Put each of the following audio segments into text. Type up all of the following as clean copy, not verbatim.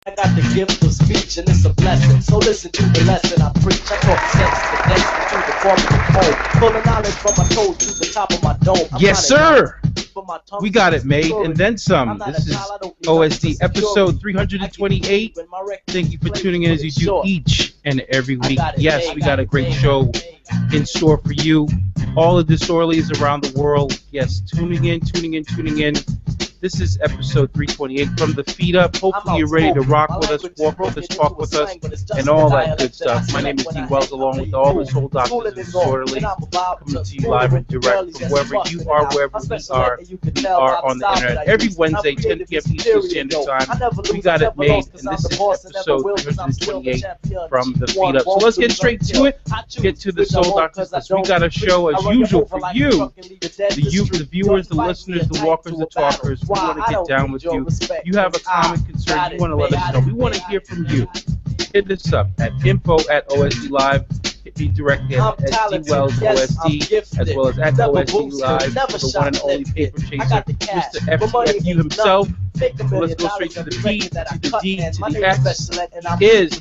I got the gift of speech and it's a blessing. So listen to the lesson I preach. I talk sense condensed to the form of the poem. Full of knowledge from my toes to the top of my dome. Yes, sir. We got it made and then some. This is OSD episode 328. Thank you for tuning in as you do each and every week. Yes, we got a great show in store for you. All the disorderlies around the world. Yes, tuning in. This is episode 328 from the feet up. Hopefully you're ready to rock with us, walk with us, talk with us, and all that good stuff. My name is D. Wells, along with all the Sole Doctors Disorderlies, coming to you live and direct from wherever you are, wherever we are on the internet. Every Wednesday, 10 p.m. Eastern Standard Time, we got it made, and this is episode 328 from the feet up. So let's get straight to it. Get to the Sole Doctors. We got a show as usual for you, the viewers, the listeners, the walkers, the talkers. We want to get down with you. You have a common concern. You want to let us know. We want to hear from you. Hit us up at info@OSD Live. Hit me directly at DWellsOSD, as well as at OSD Live, the one and only paper chaser, Mr. FTFU himself. So let's go straight to the P, to the D, to the X. Is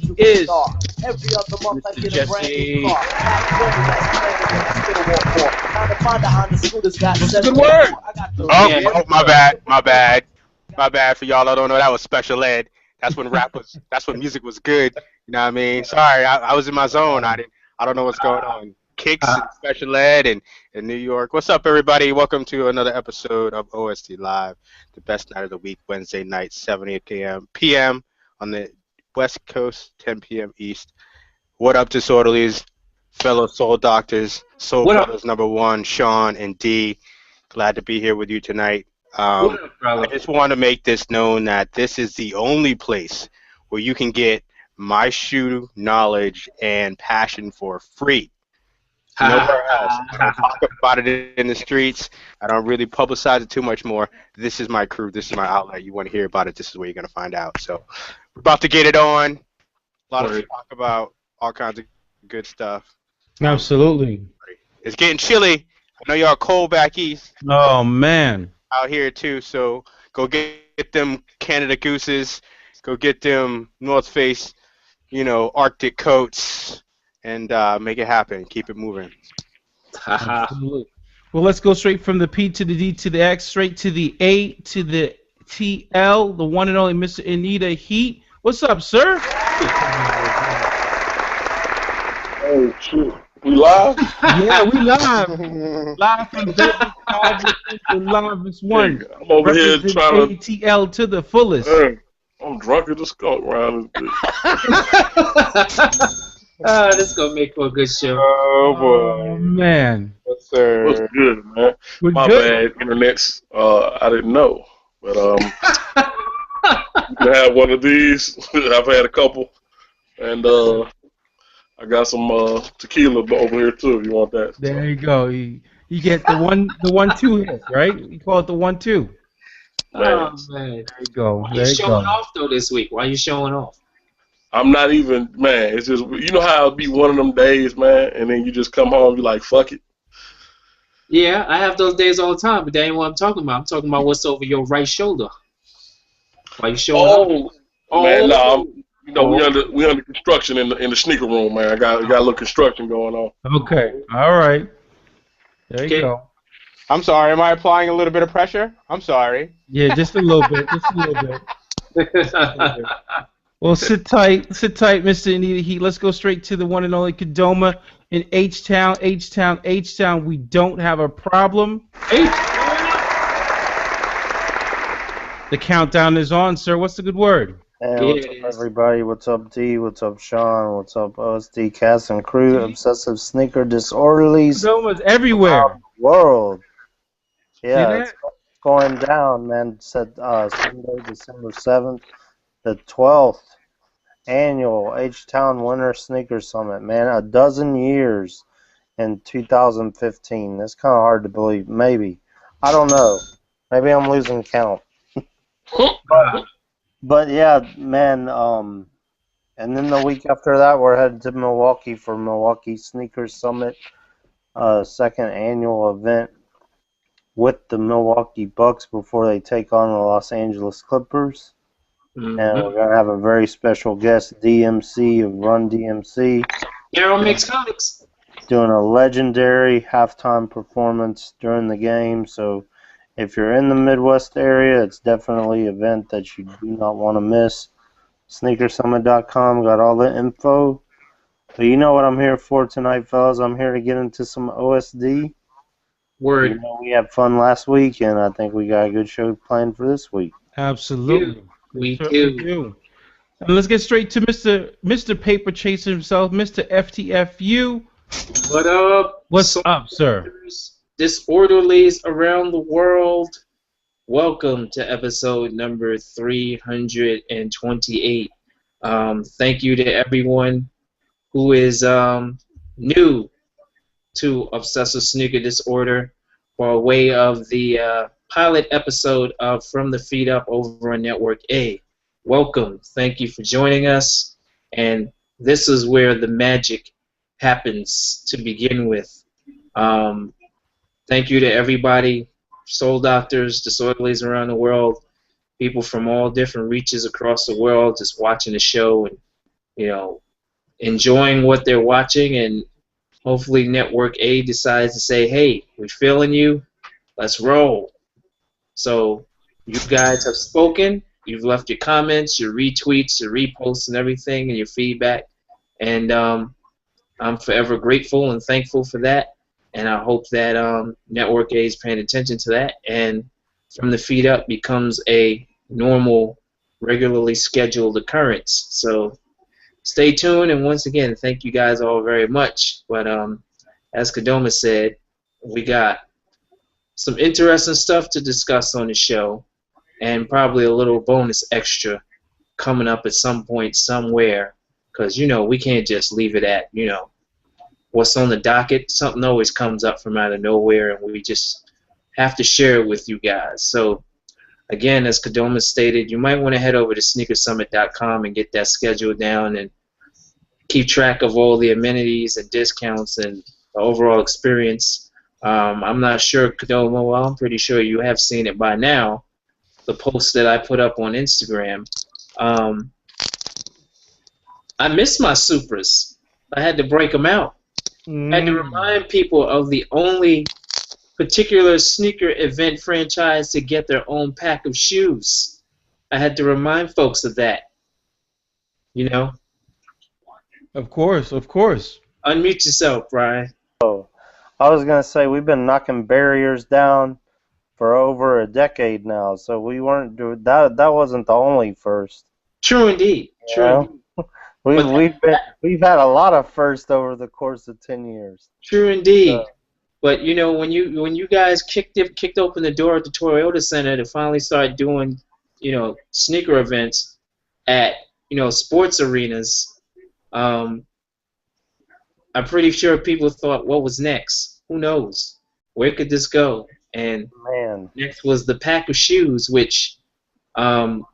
Mr. Jesse. What's the good word? Oh, my bad for y'all. I don't know. That was special ed. That's when that's when music was good. You know what I mean? Sorry, I was in my zone. I don't know what's going on. Kicks and special ed and in New York. What's up, everybody? Welcome to another episode of OSD Live, the best night of the week, Wednesday night, 7 p.m. on the West Coast, 10 p.m. East. What up, disorderlies, fellow Soul Doctors, Soul Brothers #1, Sean and D. Glad to be here with you tonight. I just want to make this known that this is the only place where you can get my shoe knowledge and passion for free. Nowhere else. I don't talk about it in the streets. I don't really publicize it too much more. This is my crew. This is my outlet. You want to hear about it, this is where you're going to find out. So we're about to get it on. A lot of talk about all kinds of good stuff. Absolutely. It's getting chilly. I know y'all cold back east. Oh, man. Out here, too. So go get them Canada Gooses. Go get them North Face, Arctic coats. And make it happen. Keep it moving. Absolutely. Well, let's go straight from the P to the D to the X, straight to the A to the TL, the one and only Mr. Anita Heat. What's up, sir? Oh, shit. We live? Yeah, we live. Live from the Live one. I'm over here trying to ATL to the fullest. Hey, I'm drunk as a skunk around this bitch. This is going to make for a good show. Oh, boy. Oh, man. Yes, sir. What's good, man? My bad, internets. I didn't know. But you can have one of these. I've had a couple. And I got some tequila over here, too, if you want that. There you go. You get the 1-2 hit, right? You call it the 1-2. Oh, man. There you go. Why are you showing off, though, this week? Why are you showing off? I'm not even, man, it's just, you know how it'll be one of them days, man, and then you just come home, you're like, fuck it. Yeah, I have those days all the time, but that ain't what I'm talking about. I'm talking about what's over your right shoulder. Why you showing off? Man, we under construction in the sneaker room, man. I got a little construction going on. Okay, all right. There you go. I'm sorry, am I applying a little bit of pressure? I'm sorry. Yeah, just a little bit, Well, sit tight, Mr. Anita Heat. Let's go straight to the one and only Kadoma in H-Town. We don't have a problem. The countdown is on, sir. What's the good word? Hey, what's up, everybody? What's up, D? What's up, Sean? What's up, OSD cast and crew? Obsessive sneaker disorderlies. Kadoma's everywhere. World. Yeah, it's going down, man. Said Sunday, December 7th. The 12th annual H-Town Winter Sneaker Summit, man. 12 years in 2015. That's kind of hard to believe. Maybe. I don't know. Maybe I'm losing count. but yeah, man. And then the week after that, we're headed to Milwaukee for Milwaukee Sneaker Summit, second annual event with the Milwaukee Bucks before they take on the Los Angeles Clippers. And we're going to have a very special guest, DMC of Run DMC. Daryl Makes Comics. Doing a legendary halftime performance during the game. So if you're in the Midwest area, it's definitely an event that you do not want to miss. SneakerSummit.com got all the info. But you know what I'm here for tonight, fellas? I'm here to get into some OSD. Word. You know, we had fun last week, and I think we got a good show planned for this week. Absolutely. We do. And let's get straight to Mr. Paper Chaser himself, Mr. FTFU. What up? What's up, sir? Disorderlies around the world. Welcome to episode number 328. Thank you to everyone who is new to Obsessive Sneaker Disorder by way of the pilot episode of From the Feet Up over on Network A. Welcome. Thank you for joining us. And this is where the magic happens to begin with. Thank you to everybody, Sole Doctors, Disorderlies around the world, people from all different reaches across the world just watching the show and, you know, enjoying what they're watching, and hopefully Network A decides to say, hey, we're feeling you, let's roll. So you guys have spoken, you've left your comments, your retweets, your reposts and everything, and your feedback, and I'm forever grateful and thankful for that, and I hope that Network A is paying attention to that, and From the Feet Up becomes a normal, regularly scheduled occurrence. So stay tuned, and once again, thank you guys all very much. But as Kadoma said, we got some interesting stuff to discuss on the show, and probably a little bonus extra coming up at some point somewhere, because, you know, we can't just leave it at, you know, what's on the docket. Something always comes up from out of nowhere, and we just have to share it with you guys. So again, as Kadoma stated, you might want to head over to SneakerSummit.com and get that schedule down and keep track of all the amenities and discounts and the overall experience. I'm not sure, Kadoma, well, I'm pretty sure you have seen it by now, the post that I put up on Instagram. I missed my Supras. I had to break them out. I had to remind people of the only particular sneaker event franchise to get their own pack of shoes. I had to remind folks of that. You know? Of course, of course. Unmute yourself, Brian. Oh, I was going to say, we've been knocking barriers down for over a decade now, so we weren't doing that. That wasn't the only first. True indeed. True indeed. We've had a lot of firsts over the course of 10 years. True indeed. But you know, when you guys kicked open the door at the Toyota Center to finally start doing, you know, sneaker events at, you know, sports arenas, I'm pretty sure people thought, what was next? Who knows? Where could this go? And next was the pack of shoes, which I'm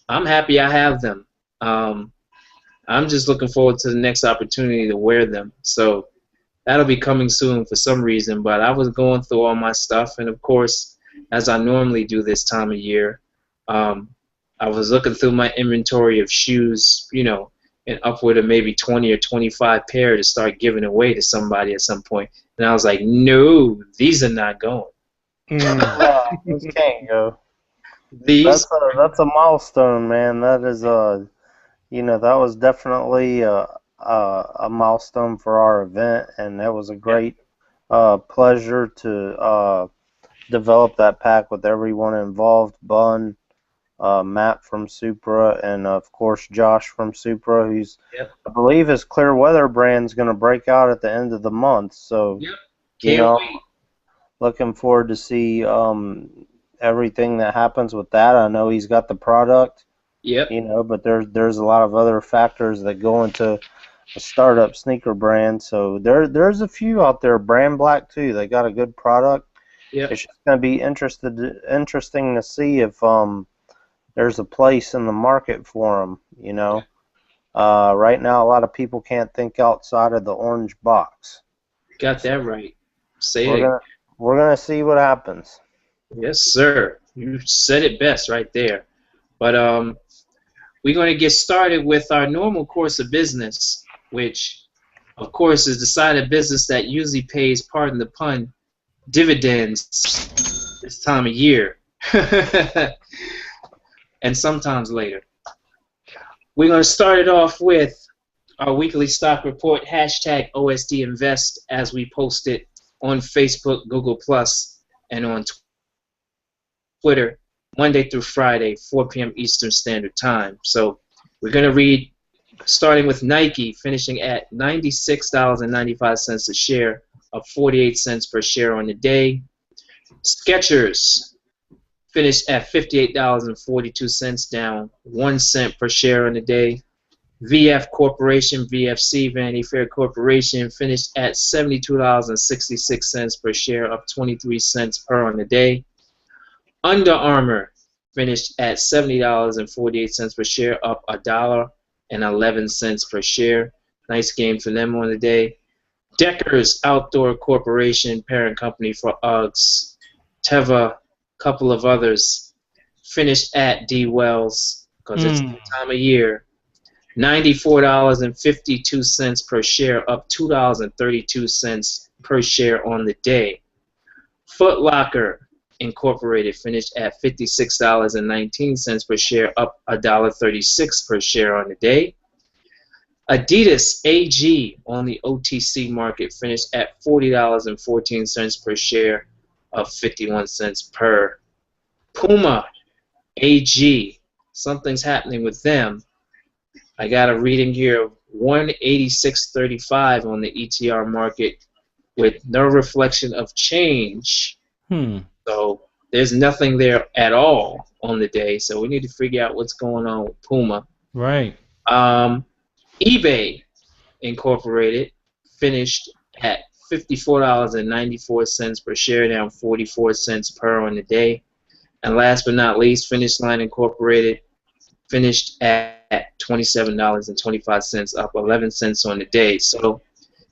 happy I have them. I'm just looking forward to the next opportunity to wear them. So that'll be coming soon for some reason. But I was going through all my stuff, and of course, as I normally do this time of year, I was looking through my inventory of shoes, you know, and upward of maybe 20 or 25 pair to start giving away to somebody at some point. And I was like, no, these are not going. These can't go. These that's a milestone, man. That is you know, that was definitely a milestone for our event, and that was a great pleasure to develop that pack with everyone involved. Bun, Matt from Supra, and of course Josh from Supra, who's I believe his Clear Weather brand's going to break out at the end of the month. So can't wait. Looking forward to see everything that happens with that. I know he's got the product. You know, but there's a lot of other factors that go into a startup sneaker brand. So there's a few out there. Brand Black too. They got a good product. It's just going to be interesting to see if there's a place in the market for them. You know, right now a lot of people can't think outside of the orange box. Got that right. We're gonna see what happens. Yes, sir. You said it best right there. But we're going to get started with our normal course of business, which, of course, is the side of business that usually pays, pardon the pun, dividends this time of year. And sometimes later. We're going to start it off with our weekly stock report, hashtag OSD Invest, as we post it on Facebook, Google+, and on Twitter, Monday through Friday, 4 p.m. Eastern Standard Time. So we're going to read, starting with Nike, finishing at $96.95 a share, up 48 cents per share on the day. Skechers finished at $58.42, down 1 cent per share on the day. VF Corporation, VFC, Vanity Fair Corporation, finished at $72.66 per share, up 23 cents per on the day. Under Armour finished at $70.48 per share, up $1.11 per share. Nice game for them on the day. Deckers Outdoor Corporation, parent company for Uggs, Teva, couple of others, finished at D. Wells, because it's the time of year, $94.52 per share, up $2.32 per share on the day. Foot Locker Incorporated finished at $56.19 per share, up $1.36 per share on the day. Adidas AG on the OTC market finished at $40.14 per share, up 51 cents per. Puma AG, something's happening with them. I got a reading here of 186.35 on the ETR market with no reflection of change. So there's nothing there at all on the day. So we need to figure out what's going on with Puma. Right. eBay Incorporated finished at $54.94 per share, down 44 cents per on the day. And last but not least, Finish Line Incorporated finished at $27.25, up 11 cents on the day. So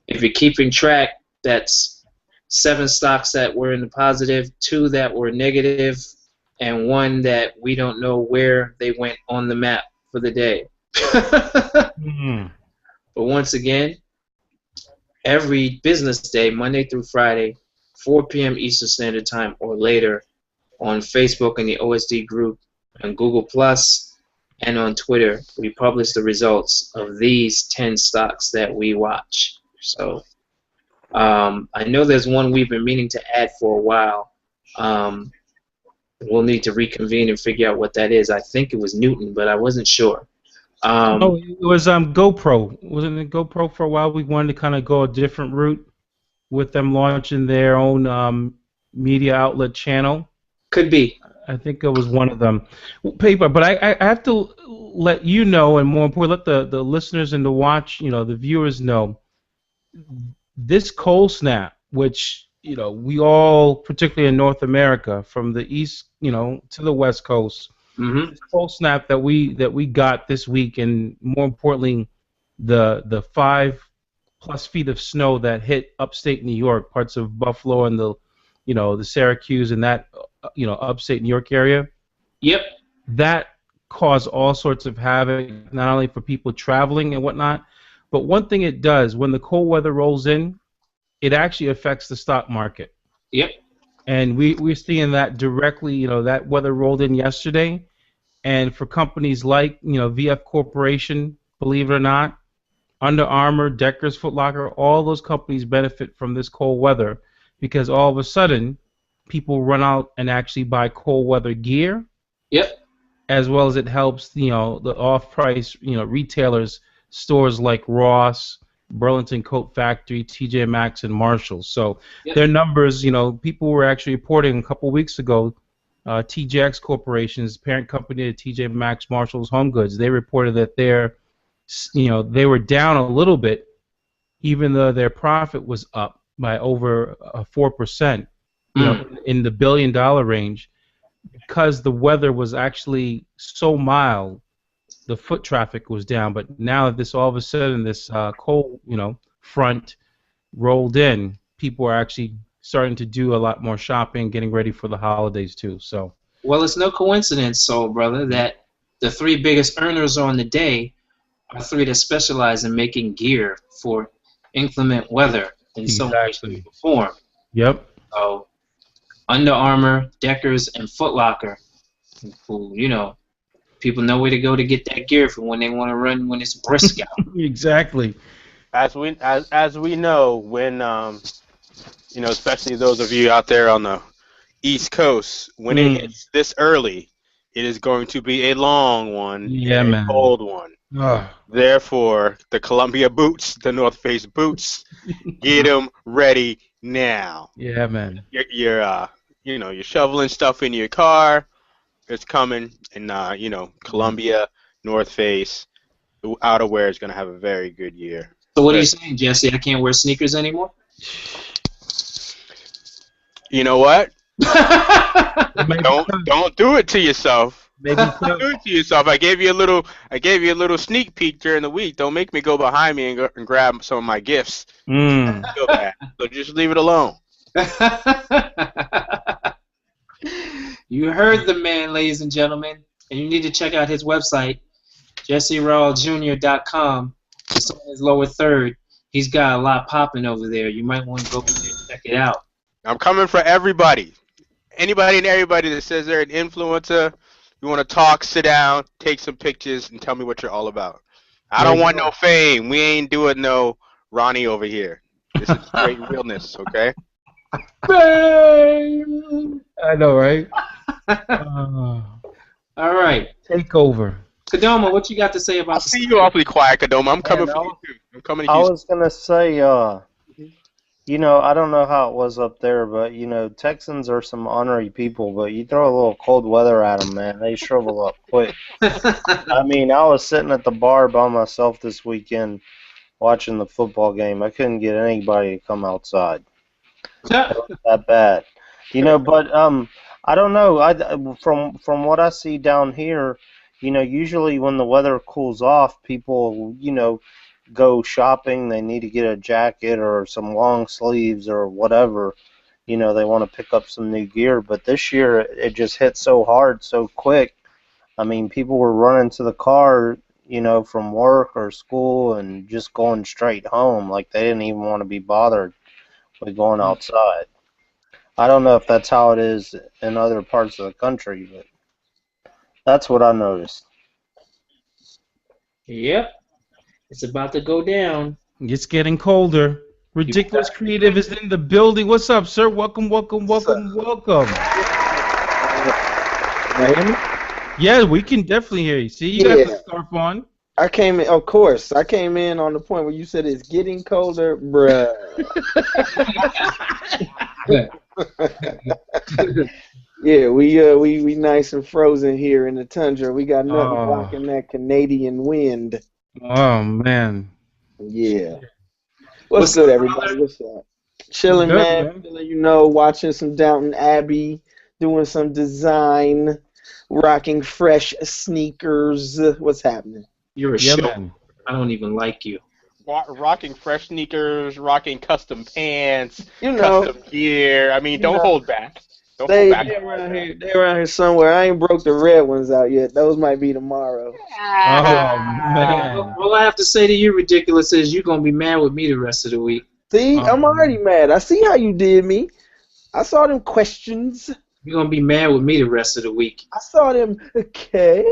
if you're keeping track, that's 7 stocks that were in the positive, 2 that were negative, and 1 that we don't know where they went on the map for the day. But once again, every business day, Monday through Friday, 4 p.m. Eastern Standard Time or later, on Facebook and the OSD group, and Google+, and on Twitter, we publish the results of these 10 stocks that we watch. So I know there's one we've been meaning to add for a while. We'll need to reconvene and figure out what that is. I think it was Newton, but I wasn't sure. No, it was GoPro. Wasn't it GoPro for a while? We wanted to kind of go a different route with them launching their own media outlet channel. Could be. I think it was one of them. Paper, but I have to let you know, and more importantly, let the listeners and the watch, the viewers know, this cold snap, which we all, particularly in North America, from the east, to the west coast. This cold snap that we got this week, and more importantly, the 5+ feet of snow that hit upstate New York, parts of Buffalo and the Syracuse and that upstate New York area. Yep. That caused all sorts of havoc, not only for people traveling and whatnot, but one thing it does, when the cold weather rolls in, it actually affects the stock market. Yep. And we're seeing that directly. That weather rolled in yesterday, and for companies like VF Corporation, believe it or not, Under Armour, Deckers, Foot Locker, all those companies benefit from this cold weather, because all of a sudden people run out and actually buy cold weather gear. Yep. As well as it helps the off-price retailers, stores like Ross, Burlington Coat Factory, TJ Maxx, and Marshalls. So their numbers, people were actually reporting a couple weeks ago, TJX Corporation's parent company to TJ Maxx, Marshalls, Home Goods, they reported that they were down a little bit, even though their profit was up by over 4%, in the $1 billion range, because the weather was actually so mild. The foot traffic was down, but now that all of a sudden this cold, front rolled in, people are actually starting to do a lot more shopping, getting ready for the holidays too. So. Well, it's no coincidence, soul brother, that the three biggest earners on the day are three that specialize in making gear for inclement weather in some way, shape, or form. Yep. So, Under Armour, Deckers, and Foot Locker, who, you know, people know where to go to get that gear for when they want to run when it's brisk out. Exactly. As we know, when you know, especially those of you out there on the East Coast, when it hits this early, it is going to be a long one, and a cold one. Therefore, the Columbia boots, the North Face boots, get them ready now. Yeah, man. You're you know, you're shoveling stuff into your car. It's coming, and you know, Columbia, North Face, the outerwear is going to have a very good year. So what are you saying, Jesse? I can't wear sneakers anymore? You know what? Don't do it to yourself. Maybe Don't do it to yourself. I gave you a little sneak peek during the week. Don't make me go behind me and grab some of my gifts. Feel bad. So just leave it alone. You heard the man, ladies and gentlemen, and you need to check out his website, jesserawljr.com. It's on his lower third. He's got a lot popping over there. You might want to go over there and check it out. I'm coming for everybody. Anybody and everybody that says they're an influencer, you want to talk, sit down, take some pictures, and tell me what you're all about. I don't want no fame. We ain't doing no Ronnie over here. This is straight realness, okay? Fame! I know, right? All right. Take over. Kadoma, what you got to say about I see you awfully quiet, Kadoma. I'm coming for you, too. I'm coming to you. I was going to say, you know, I don't know how it was up there, but, you know, Texans are some ornery people, but you throw a little cold weather at them, man, they shrivel up quick. I mean, I was sitting at the bar by myself this weekend watching the football game. I couldn't get anybody to come outside. It was that bad. You know, but I don't know. From what I see down here, you know, usually when the weather cools off, people, you know, go shopping. They need to get a jacket or some long sleeves or whatever. You know, they want to pick up some new gear. But this year, it just hit so hard, so quick. I mean, people were running to the car, you know, from work or school and just going straight home. Like they didn't even want to be bothered with going outside. I don't know if that's how it is in other parts of the country, but that's what I noticed. Yep. It's about to go down. It's getting colder. Ridiculous Creative is in the building. What's up, sir? Welcome, welcome, welcome, welcome. Yeah, we can definitely hear you. See, you got the scarf on. I came in, of course. I came in on the point where you said it's getting colder, bruh. Yeah, we nice and frozen here in the tundra. We got nothing blocking that Canadian wind. Oh man. Yeah. What's good, everybody? What's up? Chilling, man. You know, watching some Downton Abbey, doing some design, rocking fresh sneakers. What's happening? You're a show. Man. I don't even like you. Rocking fresh sneakers, rocking custom pants, you know, custom gear. I mean, don't hold back. They're around here somewhere. I ain't broke the red ones out yet. Those might be tomorrow. Oh, man. All I have to say to you, Ridiculous, is you're going to be mad with me the rest of the week. See, I'm already mad. I see how you did me. I saw them questions. You're going to be mad with me the rest of the week. I saw them, okay.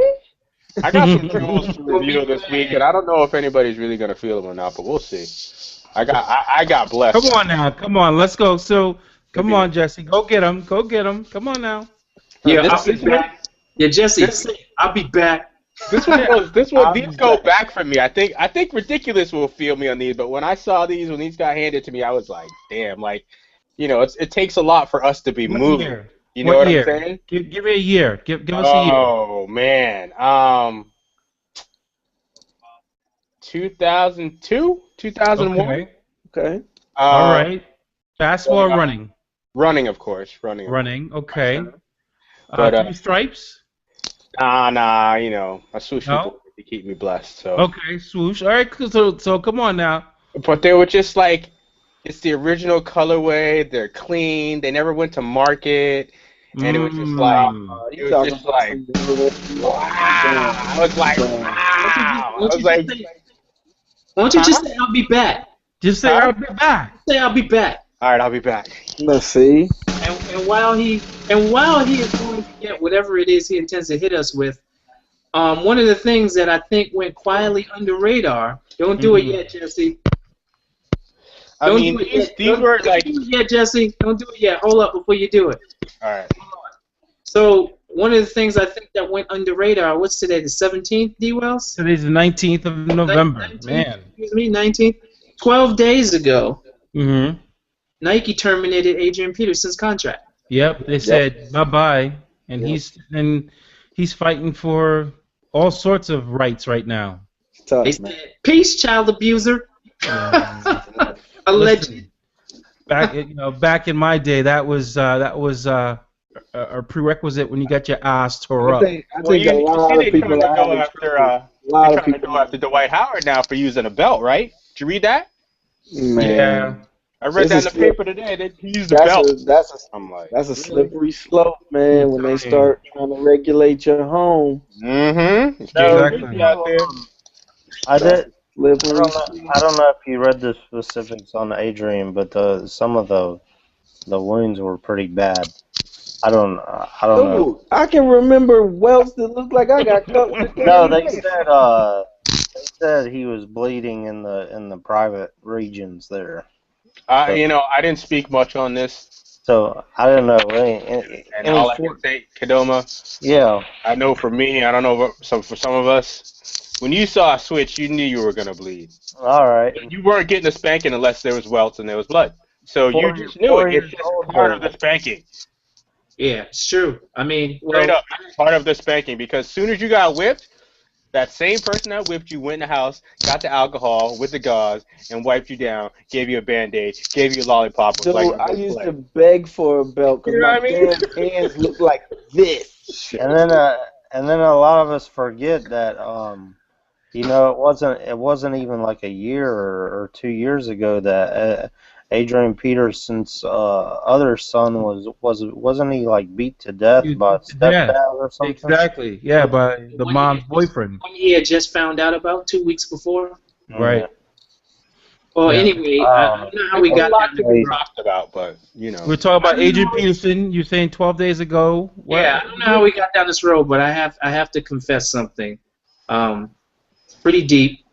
I got some jewels to review this week, and I don't know if anybody's really going to feel them or not, but we'll see. I got blessed. Come on now. Come on. Let's go. So... Come on, Jesse. Go get him. Go get him. Come on now. Yeah, I'll be back. Yeah, Jesse, I'll be back. These go back for me. I think Ridiculous will feel me on these, but when I saw these, when these got handed to me, I was like, damn, like, you know, it takes a lot for us to be moving. You know what I'm saying? Give me a year. Give us a year. Oh man. 2002, 2001. Okay. All right. Basketball or running? Running, of course. Running, okay. But, 3 stripes? Nah, you know, a swoosh to keep me blessed. So. Okay, swoosh. All right, so come on now. But they were just like, it's the original colorway. They're clean. They never went to market. and it was just like, it was just like, wow. I was like, wow. I was like, why don't you just say I'll be back? Just say I'll be back. Say I'll be back. all right, I'll be back. Let's see. And while he is going to get whatever it is he intends to hit us with, one of the things that I think went quietly under radar. Don't do it yet, Jesse. I mean, these were like. Don't do it yet, Jesse. Don't do it yet. Hold up before you do it. All right. So one of the things I think that went under radar. What's today? The 17th, D. Wells? Today's the 19th of November. 19th, Man. Excuse me, 19th. 12 days ago, Mm-hmm. Nike terminated Adrian Peterson's contract. Yep. They said bye-bye, and he's fighting for all sorts of rights right now. Tough, They said, "Peace, child abuser." Alleged. Back in my day, that was a prerequisite when you got your ass tore up. I think a lot of people are trying to go after Dwight Howard now for using a belt, right? Did you read that? Man. Yeah. I read that in the paper today. That he used a belt. That's a slippery slope, man. When they start trying to regulate your home. Mm-hmm. Exactly. Out there. I don't I know if you read the specifics on Adrian, but some of the wounds were pretty bad. I don't know. I can remember welts that looked like I got cut with a No, they said he was bleeding in the private regions there. I didn't speak much on this. So I don't know. And all I can say, Kadoma. Yeah. I know for me, I don't know for some of us, when you saw a switch, you knew you were gonna bleed. All right. You weren't getting a spanking unless there was welts and there was blood. So you just knew it. It's just part of the spanking. Yeah, it's true. I mean, Straight up, part of the spanking, because as soon as you got whipped, that same person that whipped you went in the house, got the alcohol with the gauze, and wiped you down, gave you a Band-Aid, gave you a lollipop. Dude, I used to beg for a belt because my damn hands look like this. And then a lot of us forget that it wasn't even like a year or 2 years ago that Adrian Peterson's other son wasn't he like beat to death by a stepdad or something? Exactly. Yeah, by the mom's boyfriend. One he had just found out about 2 weeks before. Right. Well, anyway, I don't know how we got down to be talked about, but we're talking about Adrian Peterson. You're saying 12 days ago. What? Yeah, I don't know how we got down this road, but I have to confess something. It's pretty deep,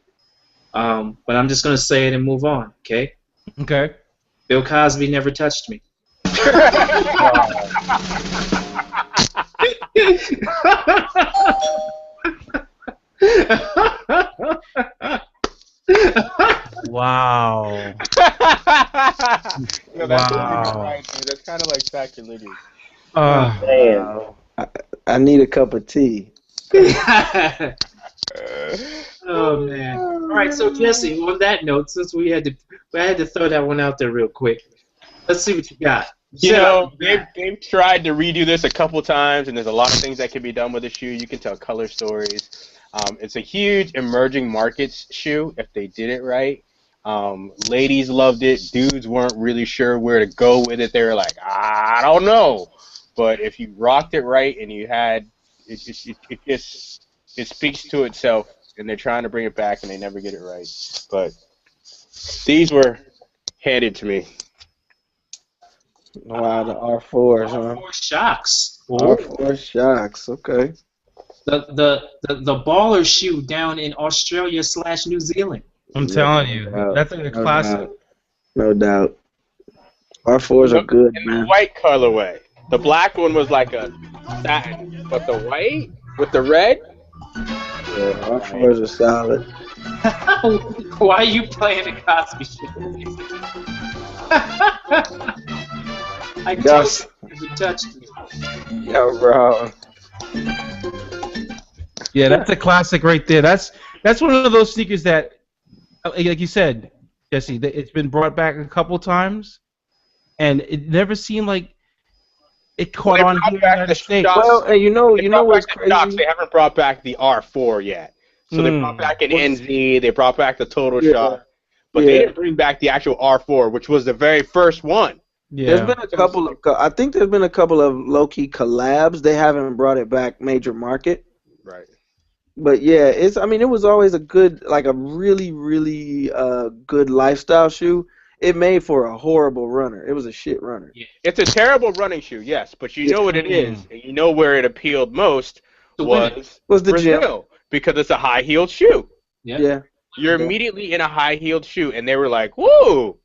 but I'm just gonna say it and move on. Okay. Okay. Bill Cosby never touched me. Wow. Wow. That's kind of like sacrilegious. Damn. I need a cup of tea. Oh man! All right, so Jesse, on that note, since I had to throw that one out there real quick. Let's see what you got. They've tried to redo this a couple times, and there's a lot of things that can be done with the shoe. You can tell color stories. It's a huge emerging markets shoe if they did it right. Ladies loved it. Dudes weren't really sure where to go with it. They were like, I don't know. But if you rocked it right and you had it speaks to itself, and they're trying to bring it back, and they never get it right. But these were handed to me. Wow, the R4s, huh? R4 shocks. R4 shocks. Okay. The baller shoe down in Australia / New Zealand. I'm telling you, that's like a classic. No doubt. R4s are good, in man. The white colorway. The black one was like a satin, but the white with the red. Yeah, R4s are solid. Why are you playing the Cosby show? I told you touched me. Yo, bro. Yeah, that's a classic right there. That's one of those sneakers that, like you said, Jesse, it's been brought back a couple times, and it never seemed like it caught on here in the United States. Well, you know what's crazy? They haven't brought back the R4 yet. So they brought back an NZ, they brought back the Total Shock, but they didn't bring back the actual R4, which was the very first one. Yeah. There's been a couple of. I think there's been a couple of low-key collabs. They haven't brought it back major market. Right. But yeah, it's. I mean, it was always a good, like a really, really good lifestyle shoe. It made for a horrible runner. It was a shit runner. Yeah. It's a terrible running shoe, yes, but you know what it is, and you know where it appealed most was the Brazil, gym. because it's a high-heeled shoe. Yeah. You're immediately in a high-heeled shoe, and they were like, "Whoa,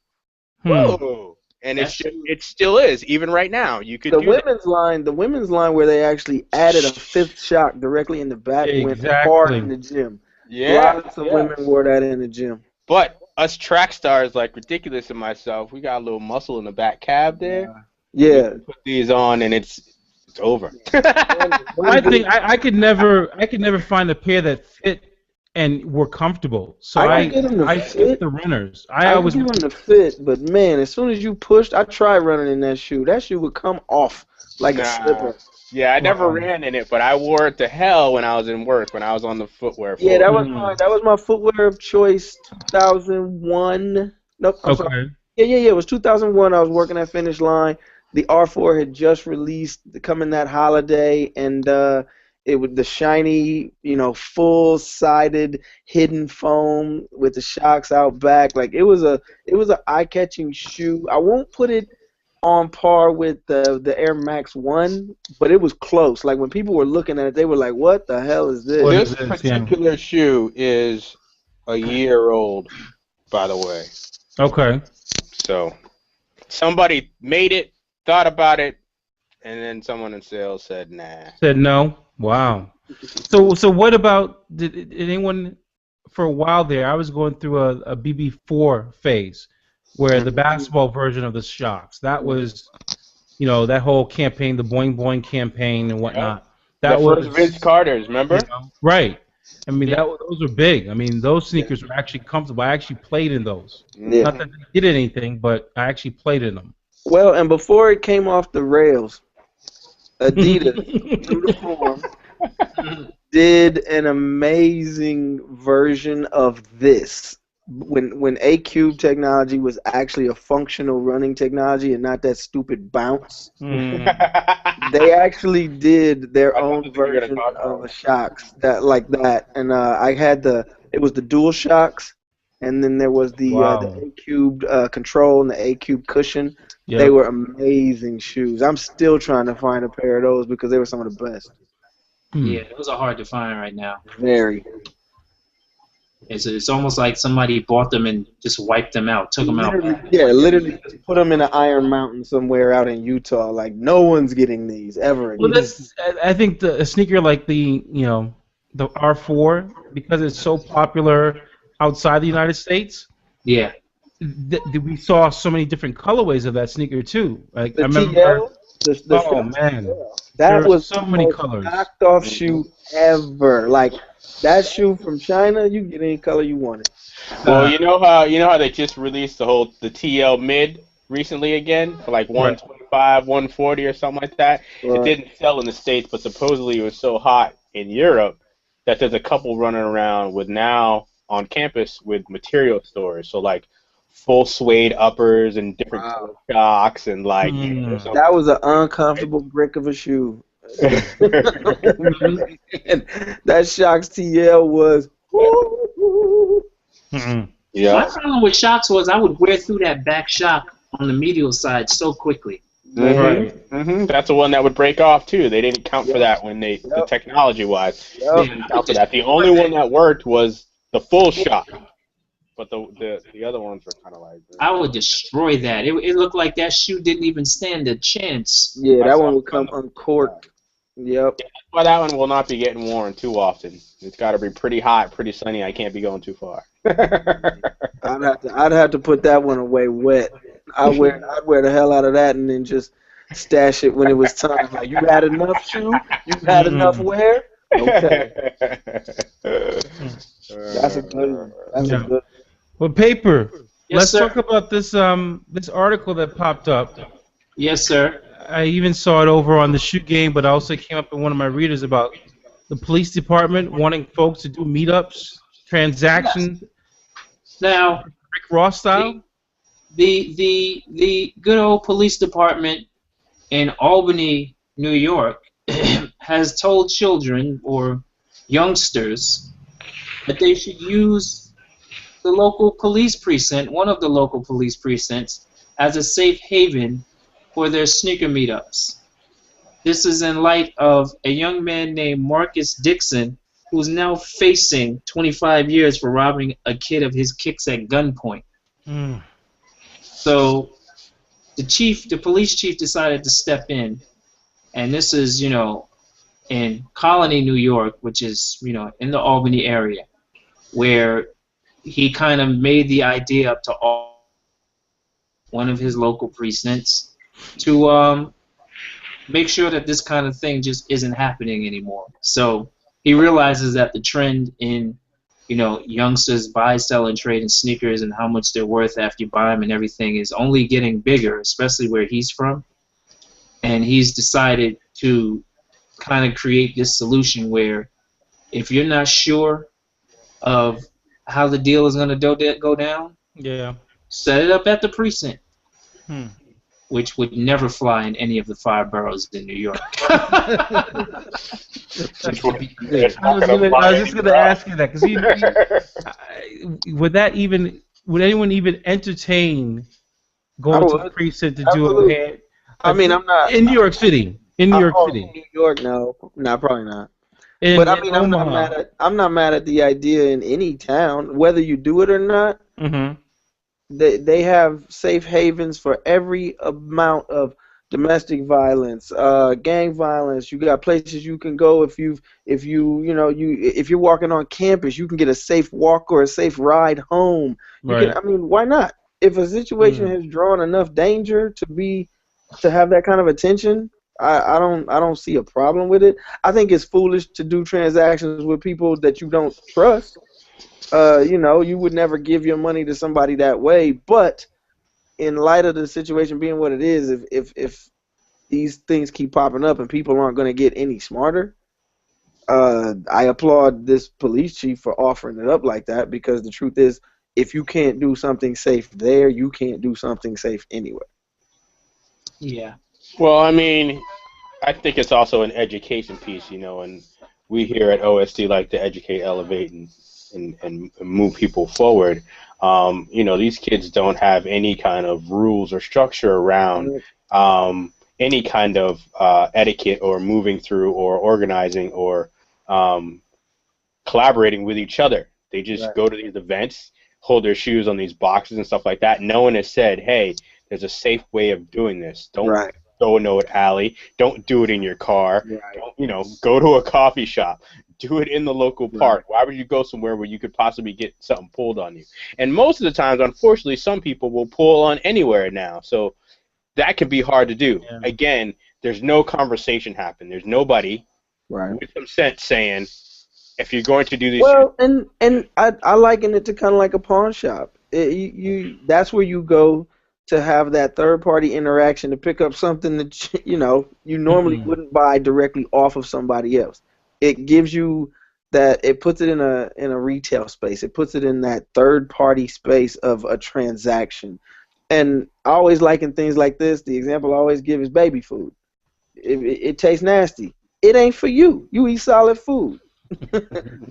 whoa," and it still is, even right now. You could the women's line where they actually added a fifth shock directly in the back went hard in the gym. Yeah, lots of women wore that in the gym. But us track stars like Ridiculous and myself, we got a little muscle in the back cab there. Yeah. Put these on, and it's over. I think I could never find a pair that fit and were comfortable. So I skip the runners. I always give them the fit, but man, as soon as you pushed, I tried running in that shoe. That shoe would come off like a slipper. Yeah, I never ran in it, but I wore it to hell when I was in work, when I was on the footwear floor. Yeah, that was my footwear of choice. 2001. Nope. I'm sorry. Yeah. It was 2001. I was working at Finish Line. The R4 had just released, coming that holiday, and it was the shiny, full-sided hidden foam with the shocks out back. Like it was a eye-catching shoe. I won't put it on par with the Air Max 1, but it was close. Like when people were looking at it, they were like, "What the hell is this?" This particular shoe is a year old, by the way. Okay. So somebody made it, thought about it, and then someone in sales said, "Nah." Said no. Wow. So what about did anyone for a while there? I was going through a BB4 phase, where the basketball version of the shocks. That was, that whole campaign, the Boing Boing campaign and whatnot. That was Vince Carter's, remember? Right. I mean, those were big. I mean, those sneakers were actually comfortable. I actually played in those. Yeah. Not that they did anything, but I actually played in them. Well, and before it came off the rails, Adidas, through the form, did an amazing version of this. When A-Cube technology was actually a functional running technology and not that stupid bounce, they actually did their own version of the shocks like that. And I had it was the dual shocks, and then there was the A-Cube control and the A-Cube cushion. Yep. They were amazing shoes. I'm still trying to find a pair of those because they were some of the best. Yeah, those are hard to find right now. Very. It's almost like somebody bought them and just wiped them out, took them out. Yeah, literally just put them in an Iron Mountain somewhere out in Utah. Like, no one's getting these ever again. Well, I think a sneaker like the R4, because it's so popular outside the United States. Yeah. We saw so many different colorways of that sneaker too. Like the I remember. TL, man, that was so many colors. Knocked off shoe ever. Like that shoe from China, you can get any color you wanted. Well, you know how they just released the TL mid recently again for like 125, 140 or something like that. Right. It didn't sell in the States, but supposedly it was so hot in Europe that there's a couple running around with now on campus with material stores. So like full suede uppers and different shocks and like that was an uncomfortable brick of a shoe. That Shocks TL was Yeah. My problem with shocks was I would wear through that back shock on the medial side so quickly. That's the one that would break off too. They didn't count for that when the technology wise. They didn't count for that. The only one that worked was the full shock. But the other ones were kind of like... I would destroy that. It looked like that shoe didn't even stand a chance. Yeah, that one would come uncorked. Yep. Yeah, that's why that one will not be getting worn too often. It's got to be pretty hot, pretty sunny. I can't be going too far. I'd have to put that one away wet. I'd wear the hell out of that and then just stash it when it was time. Like, you had enough shoe? You had enough wear? Okay. That's a good one. That's a good one. Well, Paper, yes, let's sir. talk about this this article that popped up. Yes, sir. I even saw it over on the Shoot Game, but I also came up in one of my readers about the police department wanting folks to do meetups, transactions. Now, Rick Ross style. the good old police department in Albany, New York, has told children or youngsters that they should use the local police precinct, one of the local police precincts, as a safe haven for their sneaker meetups. This is in light of a young man named Marcus Dixon, who's now facing 25 years for robbing a kid of his kicks at gunpoint. So the police chief decided to step in, and this is, in Colony, New York, which is, in the Albany area, where he kind of made the idea up to one of his local precincts to make sure that this kind of thing just isn't happening anymore. So he realizes that the trend in, youngsters buy, sell, and trade in sneakers and how much they're worth after you buy them and everything is only getting bigger, especially where he's from. And he's decided to kind of create this solution where if you're not sure of how the deal is going to go down, set it up at the precinct. Which would never fly in any of the 5 boroughs in New York. I was just going to ask you that, because would anyone even entertain going to the precinct to do a hand? I'm not in New York City. In New York City. New York, no, probably not. But I'm not mad at the idea in any town, whether you do it or not. They have safe havens for every amount of domestic violence, gang violence. You got places you can go if you're walking on campus, you can get a safe walk or a safe ride home. Why not? If a situation has drawn enough danger to have that kind of attention, I don't see a problem with it. I think it's foolish to do transactions with people that you don't trust. You would never give your money to somebody that way. But in light of the situation being what it is, if these things keep popping up and people aren't going to get any smarter, I applaud this police chief for offering it up like that, because the truth is, if you can't do something safe there, you can't do something safe anywhere. Yeah. Well, I think it's also an education piece, and we here at OSD like to educate, elevate, and move people forward. These kids don't have any kind of rules or structure around any kind of etiquette or moving through or organizing or collaborating with each other. They just go to these events, hold their shoes on these boxes and stuff like that. No one has said, hey, there's a safe way of doing this. Don't go no alley. Don't do it in your car. Don't, go to a coffee shop. Do it in the local park. Why would you go somewhere where you could possibly get something pulled on you? And most of the times, unfortunately, some people will pull on anywhere now. So that can be hard to do. Yeah. Again, there's no conversation happen. There's nobody with some sense saying, if you're going to do this. Well, and I liken it to kind of like a pawn shop. That's where you go to have that third-party interaction to pick up something that you normally wouldn't buy directly off of somebody else. It gives you that. It puts it in a retail space. It puts it in that third-party space of a transaction. And I always liken things like this. The example I always give is baby food. It tastes nasty. It ain't for you. You eat solid food.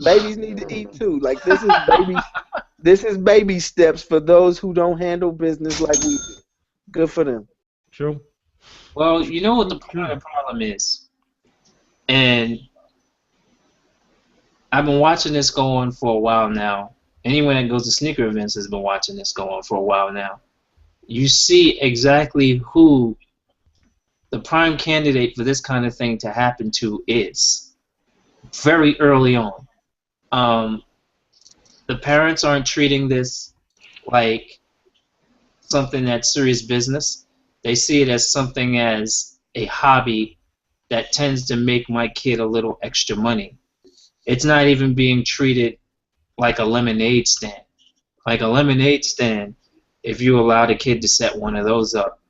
Babies need to eat too. Like this is baby steps for those who don't handle business like we do. Good for them. True. Well, you know what the problem is, and I've been watching this go on for a while now. Anyone that goes to sneaker events has been watching this go on for a while now. You see exactly who the prime candidate for this kind of thing to happen to is very early on. The parents aren't treating this like something that's serious business. They see it as something as a hobby that tends to make my kid a little extra money. It's not even being treated like a lemonade stand. Like a lemonade stand, if you allow the kid to set one of those up,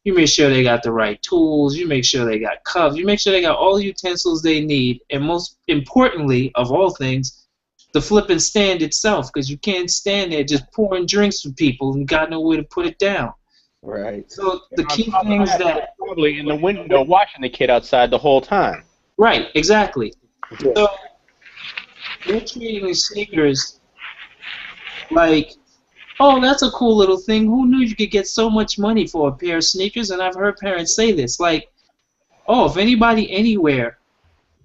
you make sure they got the right tools, you make sure they got cups, you make sure they got all the utensils they need, and most importantly of all things, the flipping stand itself, because you can't stand there just pouring drinks for people and got nowhere to put it down. Right. So the key things that probably in the window watching the kid outside the whole time. Right, exactly. Yeah. So they're treating the sneakers like, oh, that's a cool little thing. Who knew you could get so much money for a pair of sneakers? And I've heard parents say this, like, oh, if anybody anywhere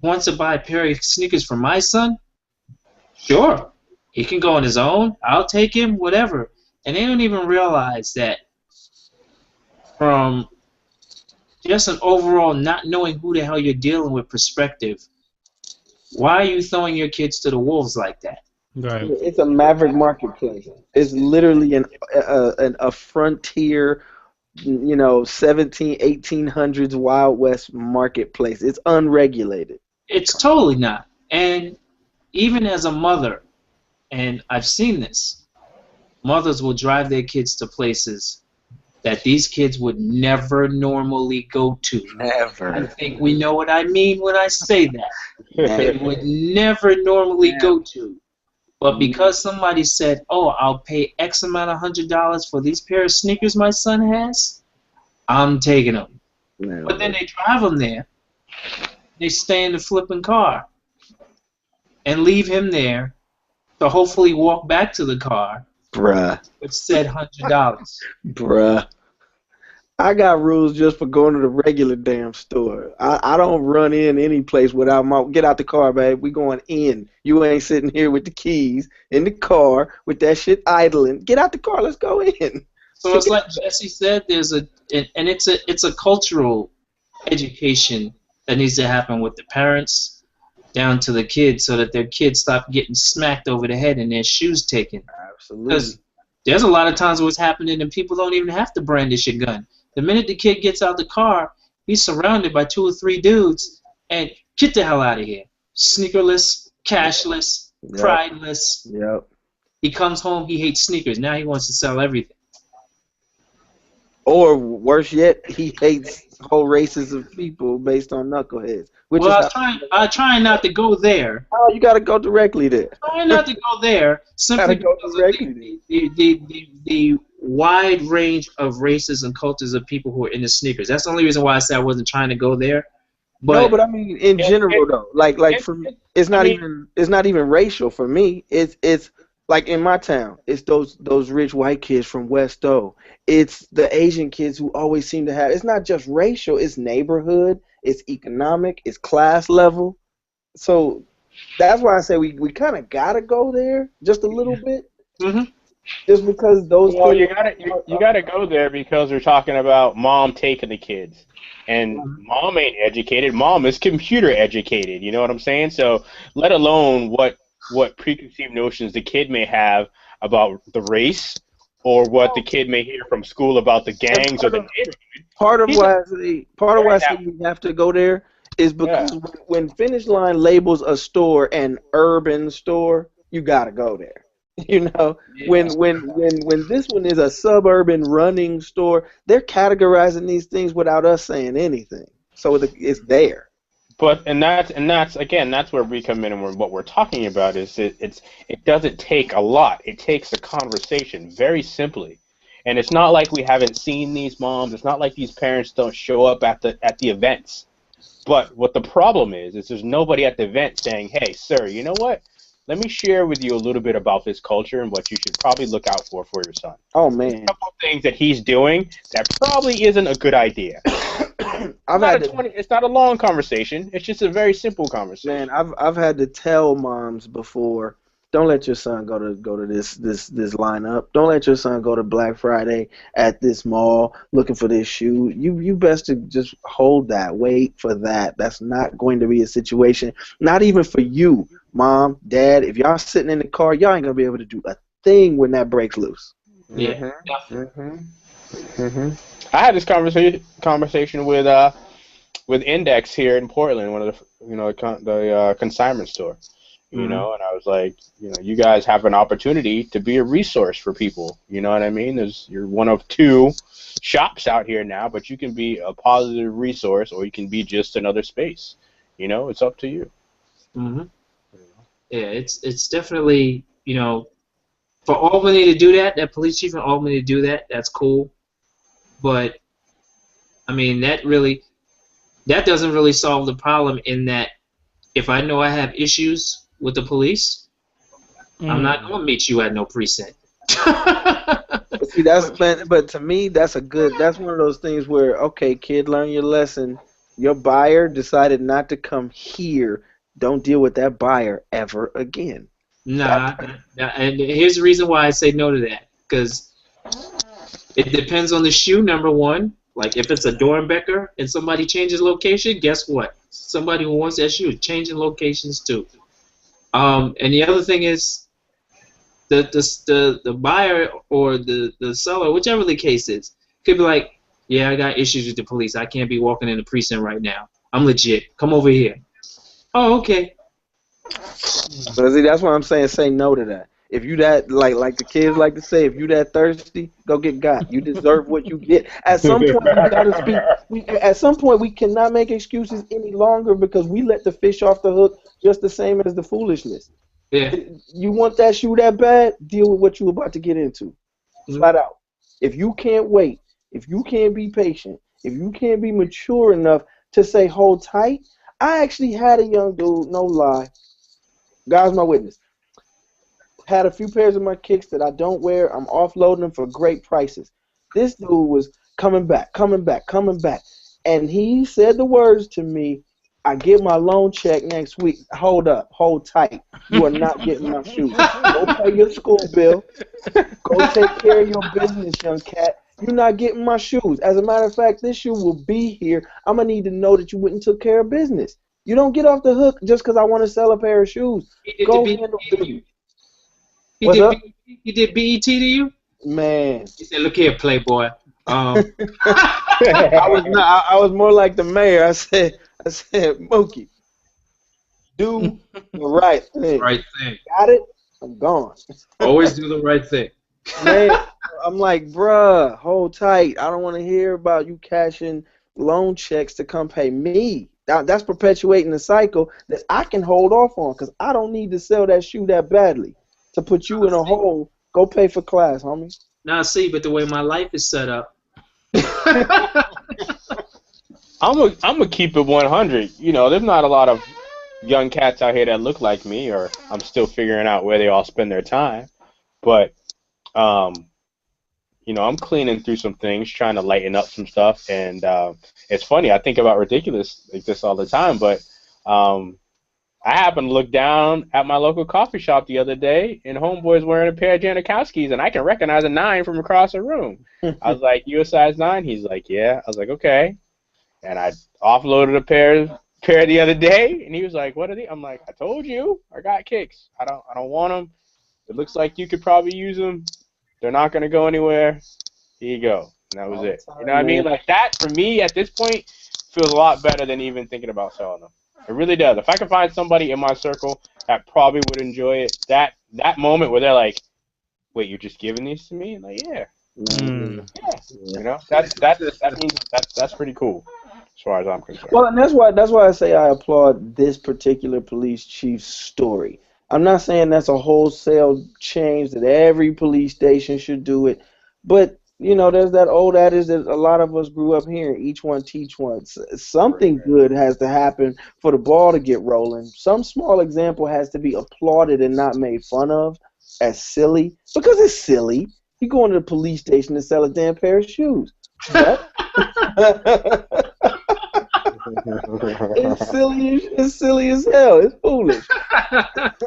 wants to buy a pair of sneakers for my son, sure, he can go on his own. I'll take him, whatever. And they don't even realize that from just an overall not knowing who the hell you're dealing with perspective, why are you throwing your kids to the wolves like that? Right. It's a maverick marketplace. It's literally a frontier, 1800s Wild West marketplace. It's unregulated. It's totally not. And even as a mother, and I've seen this, mothers will drive their kids to places that these kids would never normally go to. Never. I think we know what I mean when I say that. They would never normally go to. But because somebody said, oh, I'll pay X amount of $100 for these pair of sneakers my son has, I'm taking them. No. But then they drive them there. They stay in the flipping car and leave him there to hopefully walk back to the car Bruh. with said $100. Bruh. I got rules just for going to the regular damn store. I don't run in any place without get out the car, babe. We going in. You ain't sitting here with the keys in the car with that shit idling. Get out the car. Let's go in. So it's like Jesse said, it's a cultural education that needs to happen with the parents down to the kids, so that their kids stop getting smacked over the head and their shoes taken. Absolutely. Because there's a lot of times what's happening and people don't even have to brandish a gun. The minute the kid gets out the car, he's surrounded by 2 or 3 dudes, and get the hell out of here. Sneakerless, cashless, prideless. Yep. He comes home, he hates sneakers. Now he wants to sell everything. Or worse yet, he hates whole races of people based on knuckleheads. Well, I try not to go there. Oh, you got to go directly there. I try not to go there simply because of the wide range of races and cultures of people who are into sneakers. That's the only reason why I said I wasn't trying to go there. But, no, but I mean in general though, like for me, it's not even racial for me. It's like in my town, it's those rich white kids from West O. It's the Asian kids who always seem to have. It's not just racial. It's neighborhood. It's economic. It's class level. So that's why I say we kind of gotta go there just a little bit. Mm-hmm. Just because those. Well, you gotta go there because we're talking about mom taking the kids, and mom ain't educated. Mom is computer educated. You know what I'm saying? So let alone what preconceived notions the kid may have about the race, or what the kid may hear from school about the gangs or the neighborhood. Part of why I say we have to go there is because when Finish Line labels a store an urban store, you gotta go there. You know, when this one is a suburban running store, they're categorizing these things without us saying anything. So it's there. But that's again, that's where we come in, and what we're talking about is it doesn't take a lot. It takes a conversation, very simply. And it's not like we haven't seen these moms. It's not like these parents don't show up at the events. But what the problem is there's nobody at the event saying, "Hey, sir, you know what? Let me share with you a little bit about this culture and what you should probably look out for your son." Oh man, a couple of things that he's doing that probably isn't a good idea. It's not a long conversation. It's just a very simple conversation. Man, I've had to tell moms before, don't let your son go to this lineup. Don't let your son go to Black Friday at this mall looking for this shoe. You best to just hold that. Wait for that. That's not going to be a situation. Not even for you, mom, dad. If y'all sitting in the car, y'all ain't gonna be able to do a thing when that breaks loose. Yeah. I had this conversation with Index here in Portland, one of the consignment store. You know, and I was like, you guys have an opportunity to be a resource for people. You know what I mean? You're one of 2 shops out here now, but you can be a positive resource, or you can be just another space. You know, it's up to you. Mm-hmm. Yeah, it's definitely, for Albany to do that, that police chief in Albany to do that, that's cool. But I mean, that doesn't really solve the problem in that if I know I have issues with the police, I'm not gonna meet you at no precinct. See, but to me, that's one of those things where, okay, kid, learn your lesson. Your buyer decided not to come here. Don't deal with that buyer ever again. Nah, and here's the reason why I say no to that. Because it depends on the shoe, number one. Like, if it's a Dornbecker and somebody changes location, guess what? Somebody who wants that shoe is changing locations too. And the other thing is, the buyer or the seller, whichever the case is, could be like, yeah, I got issues with the police. I can't be walking in the precinct right now. I'm legit. Come over here. Oh, okay. So see, that's why I'm saying say no to that. If you that like the kids like to say, if you that thirsty, go get got. You deserve what you get. At some point, we gotta speak. At some point, we cannot make excuses any longer because we let the fish off the hook just the same as the foolishness. Yeah. You want that shoe that bad? Deal with what you're about to get into. Flat out. If you can't wait, if you can't be patient, if you can't be mature enough to say hold tight. I actually had a young dude, no lie. God's my witness. Had a few pairs of my kicks that I don't wear. I'm offloading them for great prices. This dude was coming back. And he said the words to me, I get my loan check next week. Hold up. Hold tight. You are not getting my shoes. Go pay your school bill. Go take care of your business, young cat. You're not getting my shoes. As a matter of fact, this shoe will be here. I'm going to need to know that you went and took care of business. You don't get off the hook just because I want to sell a pair of shoes. Go handle business. He did BET to you? Man. He said, look here, playboy. I was more like the mayor. I said, Mookie, do the right thing. Right thing. Got it? I'm gone. Always do the right thing. Man, I'm like, bruh, hold tight. I don't want to hear about you cashing loan checks to come pay me. That's perpetuating the cycle that I can hold off on because I don't need to sell that shoe that badly to put you in a hole. Go pay for class, homie. Now, see, but the way my life is set up. I'm gonna keep it 100. There's not a lot of young cats out here that look like me, or I'm still figuring out where they all spend their time. But, I'm cleaning through some things, trying to lighten up some stuff. And it's funny, I think about ridiculous like this all the time, but I happened to look down at my local coffee shop the other day, and homeboy's wearing a pair of Janikowskis, and I can recognize a 9 from across the room. I was like, you a size 9? He's like, yeah. I was like, okay. And I offloaded a pair the other day, and he was like, what are they? I'm like, I told you, I got kicks. I don't want them. It looks like you could probably use them. They're not going to go anywhere. Here you go. And that was it. You know what I mean? Like, that, for me, at this point, feels a lot better than even thinking about selling them. It really does. If I can find somebody in my circle that probably would enjoy it, that moment where they're like, wait, you're just giving these to me? I'm like, yeah. Yeah. That's pretty cool as far as I'm concerned. Well, and that's why I say I applaud this particular police chief's story. I'm not saying that's a wholesale change that every police station should do it, but there's that old adage that a lot of us grew up hearing, each one teach one. Something good has to happen for the ball to get rolling. Some small example has to be applauded and not made fun of as silly, because it's silly. You go into the police station to sell a damn pair of shoes. It's silly as hell. It's foolish.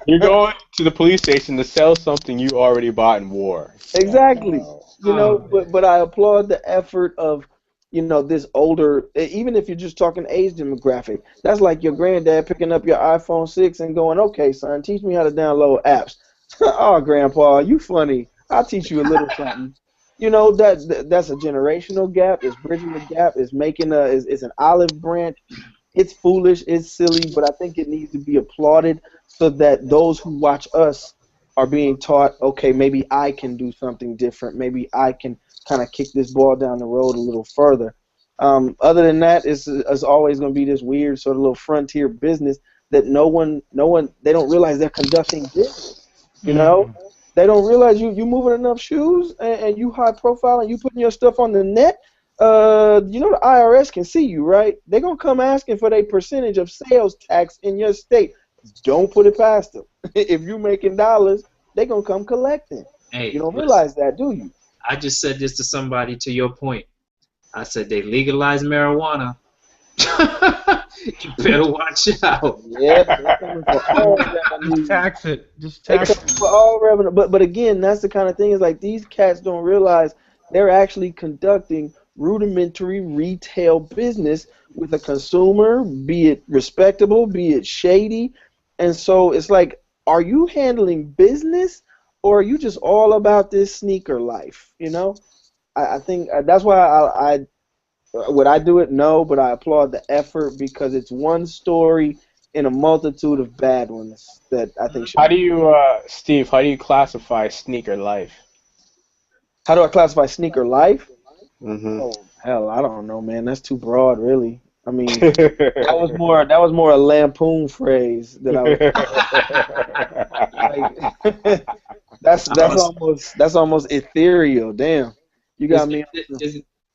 You're going to the police station to sell something you already bought and wore. Exactly. But I applaud the effort of, this older, even if you're just talking age demographic, that's like your granddad picking up your iPhone 6 and going, okay, son, teach me how to download apps. Oh, grandpa, you funny. I'll teach you a little something. That's a generational gap. It's bridging the gap. It's it's an olive branch. It's foolish. It's silly, but I think it needs to be applauded so that those who watch us are being taught, okay, maybe I can do something different. Maybe I can kind of kick this ball down the road a little further. Other than that, it's always going to be this weird sort of little frontier business that no one, they don't realize they're conducting business. You know, they don't realize you moving enough shoes and you high profile and you putting your stuff on the net. You know the IRS can see you, right? They're gonna come asking for their percentage of sales tax in your state. Don't put it past them. If you making dollars, they're gonna come collecting. Hey, you don't realize that, do you? I just said this to somebody to your point. I said they legalized marijuana. You better watch out. Yeah, just tax it. Just tax it. For all revenue. But again, that's the kind of thing is like these cats don't realize they're actually conducting rudimentary retail business with a consumer, be it respectable, be it shady. And so it's like, are you handling business or are you just all about this sneaker life? You know, I think that's why I would I do it? No, but I applaud the effort because it's one story in a multitude of bad ones that I think should. How do you, Steve? How do you classify sneaker life? How do I classify sneaker life? Mm-hmm. Oh hell, I don't know, man. That's too broad, really. I mean, that was more a lampoon phrase that I was. Like, that's almost ethereal. Damn, you got me.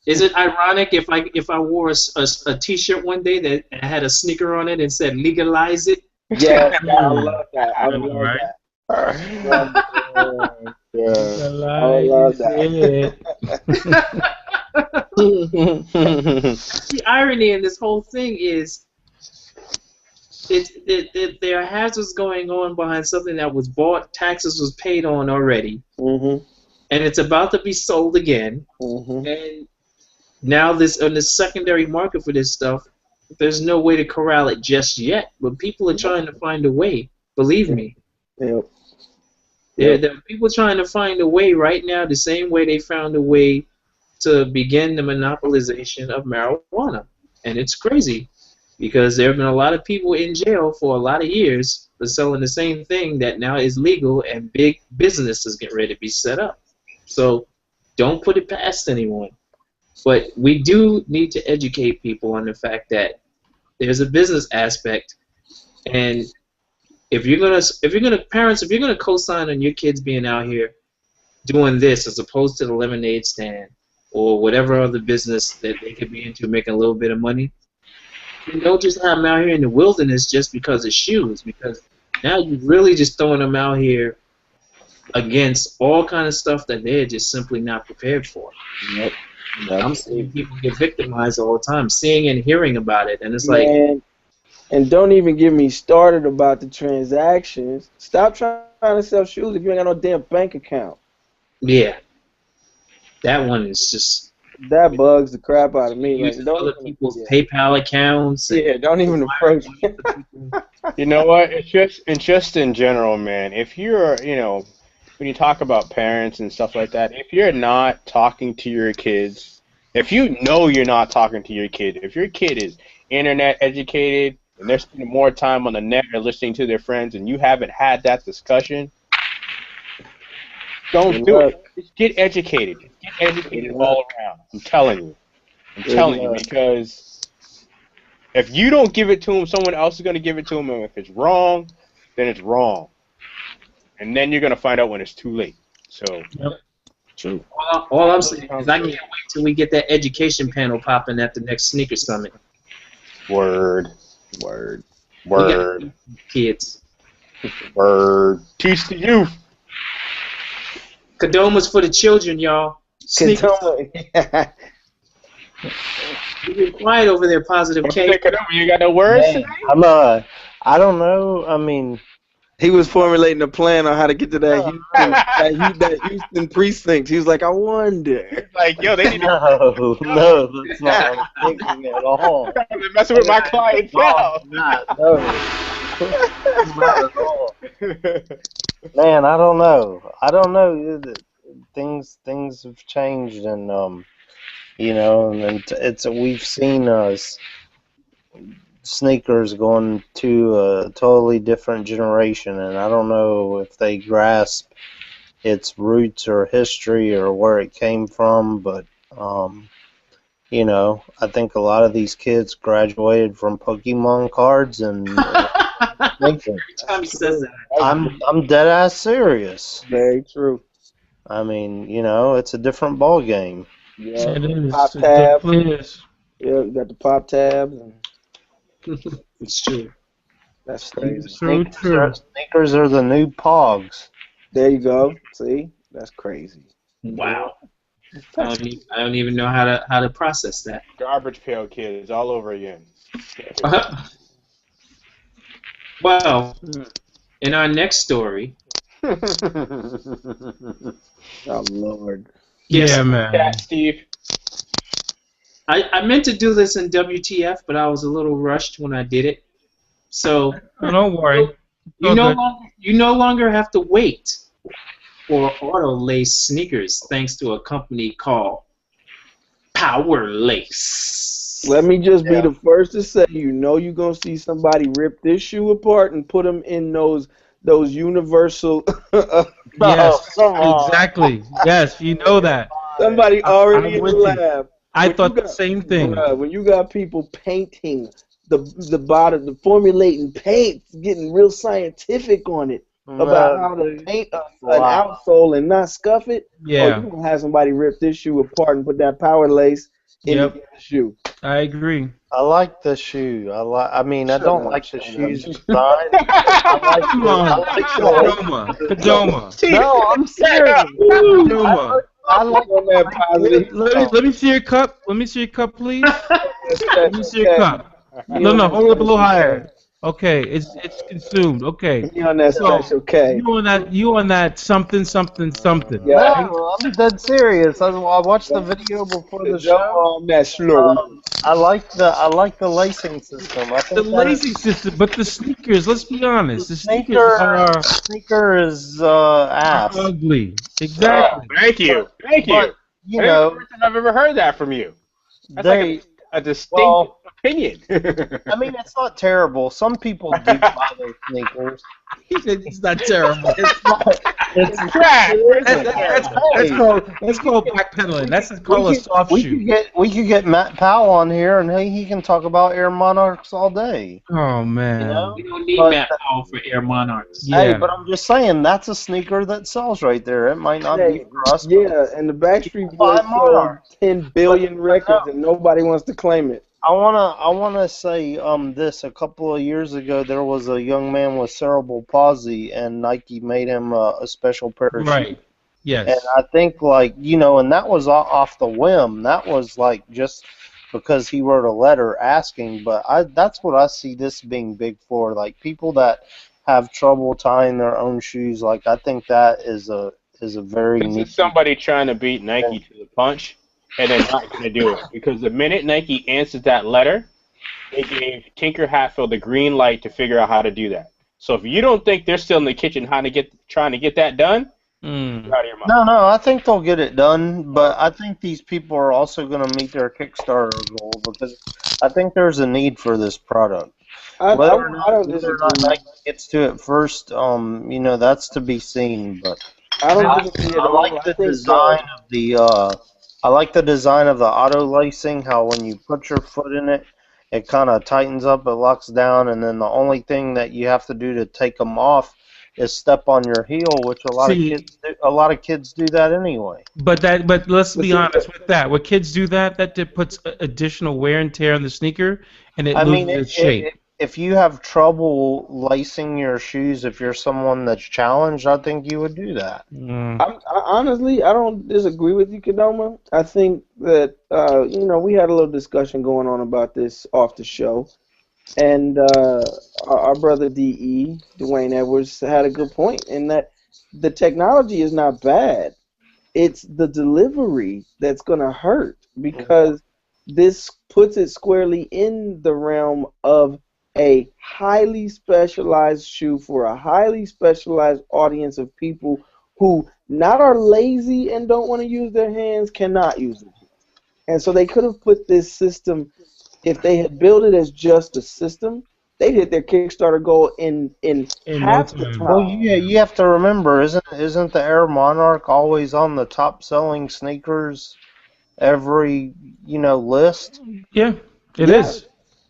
Is it ironic if I wore a T-shirt one day that had a sneaker on it and said legalize it? Yeah, I love that. I love that. I love that. The irony in this whole thing is there are hazards going on behind something that was bought, taxes was paid on already, and it's about to be sold again, and now in this secondary market for this stuff, there's no way to corral it just yet, but people are trying to find a way, believe me. Yep. There are people trying to find a way right now, the same way they found a way to begin the monopolization of marijuana. And it's crazy because there have been a lot of people in jail for a lot of years for selling the same thing that now is legal, and big businesses get ready to be set up. So don't put it past anyone. But we do need to educate people on the fact that there's a business aspect, and if you're gonna co-sign on your kids being out here doing this as opposed to the lemonade stand or whatever other business that they could be into making a little bit of money, you don't just have them out here in the wilderness just because of shoes, because now you're really just throwing them out here against all kind of stuff that they're just simply not prepared for. Yep. I'm seeing people get victimized all the time, seeing and hearing about it, and it's like. And don't even get me started about the transactions. Stop trying to sell shoes if you ain't got no damn bank account. Yeah. That one is just... That bugs the crap out of me. Using other people's PayPal accounts. Yeah, don't even approach me. You know what? It's just in general, man. If you're, when you talk about parents and stuff like that, if you're not talking to your kids, if you know you're not talking to your kid, if your kid is internet educated, and they're spending more time on the net or listening to their friends, and you haven't had that discussion, don't do it. Just get educated. Get educated all around. I'm telling you. Because if you don't give it to them, someone else is going to give it to them, and if it's wrong, then it's wrong. And then you're going to find out when it's too late. So, True. All I'm saying is I can't wait till we get that education panel popping at the next sneaker summit. Word. Kids. Word. Teach the youth. Condomas for the children, y'all. Kadoma. You've been quiet over there, Positive K. You got no words? I don't know. I mean, he was formulating a plan on how to get to that Houston precinct. He was like, I wonder. Like, yo, they need no, that's not what I'm thinking at all. They're messing with my clientele. Not at all. Man, I don't know. Things have changed, and and we've seen sneakers going to a totally different generation, and I don't know if they grasp its roots or history or where it came from, but I think a lot of these kids graduated from Pokemon cards and Every time he says that. I'm dead ass serious. Very true. I mean, you know, it's a different ball game. Yeah. It is. Pop It tabs. definitely is. Yeah, you got the pop tabs. And It's true. that's crazy. So true. Sneakers are the new pogs. There you go. See, that's crazy. Wow. I don't even know how to process that. Garbage Pail Kids all over again. Well, in our next story. Oh Lord. Yes, Yeah, man. Steve. I meant to do this in WTF, but I was a little rushed when I did it. So Oh, don't worry. you no longer have to wait for auto lace sneakers thanks to a company called Power Lace. Let me just be the first to say, you know, you're gonna see somebody rip this shoe apart and put them in those universal. Yes, exactly. Yes, you know that. Somebody already in the lab. I thought the same thing. When you got people painting the bottom, the formulating paint, getting real scientific on it about how to paint an outsole and not scuff it. Yeah. Oh, you're gonna have somebody rip this shoe apart and put that Power Lace in the shoe. I agree. I like the shoe. I mean, I don't like the shoes design. I like Kadoma. No, I'm serious. I like that positive. Let me see your cup. Let me see your cup, please. Let me see your cup. No, hold it up a little higher. Okay, it's consumed. Okay. You on that special K. You on that something. Yeah. No, I'm dead serious. I watched the video before the show. I like the lacing system. I think The lacing system, but the sneakers. Let's be honest. The sneaker is ass. Ugly. Exactly. Thank you. But, you know, first time I've ever heard that from you. That's like a distinct opinion. I mean, it's not terrible. Some people do buy those sneakers. He said it's not terrible. It's trash. That's called backpedaling. That's called a soft shoe. We could get Matt Powell on here, and he can talk about Air Monarchs all day. Oh man, you know? We don't need Matt Powell for Air Monarchs. Yeah. Hey, but I'm just saying that's a sneaker that sells right there. It might not be for us. Yeah, and the Backstreet Boys sold 10 billion records, and nobody wants to claim it. I wanna say this. A couple of years ago, there was a young man with cerebral palsy, and Nike made him a special pair of shoes. Right. Yes. And I think, like, you know, and that was off the whim. That was like just because he wrote a letter asking. But that's what I see this being big for. Like people that have trouble tying their own shoes. Like I think that is a very neat. This is somebody trying to beat Nike to the punch. And they're not going to do it. Because the minute Nike answered that letter, they gave Tinker Hatfield the green light to figure out how to do that. So if you don't think they're still in the kitchen trying to get that done, you're out of your mind. No, I think they'll get it done. But I think these people are also going to meet their Kickstarter goal because I think there's a need for this product. Whether or not Nike gets to it first, you know, that's to be seen. But I like the design of the. I like the design of the auto lacing, how when you put your foot in it, it kind of tightens up, it locks down, and then the only thing that you have to do to take them off is step on your heel, which a lot of kids do that anyway. But let's be honest with that. When kids do that puts additional wear and tear on the sneaker, and it loses its shape. If you have trouble lacing your shoes, if you're someone that's challenged, I think you would do that. Honestly, I don't disagree with you, Kadoma. I think that, you know, we had a little discussion going on about this off the show. And our brother D.E., Dwayne Edwards, had a good point in that the technology is not bad. It's the delivery that's going to hurt because this puts it squarely in the realm of a highly specialized shoe for a highly specialized audience of people who not are lazy and don't want to use their hands, cannot use it. And so they could have put this system, if they had built it as just a system, they'd hit their Kickstarter goal in half the time. Well, yeah, you have to remember, isn't the Air Monarch always on the top selling sneakers every, you know, list? Yeah, it is.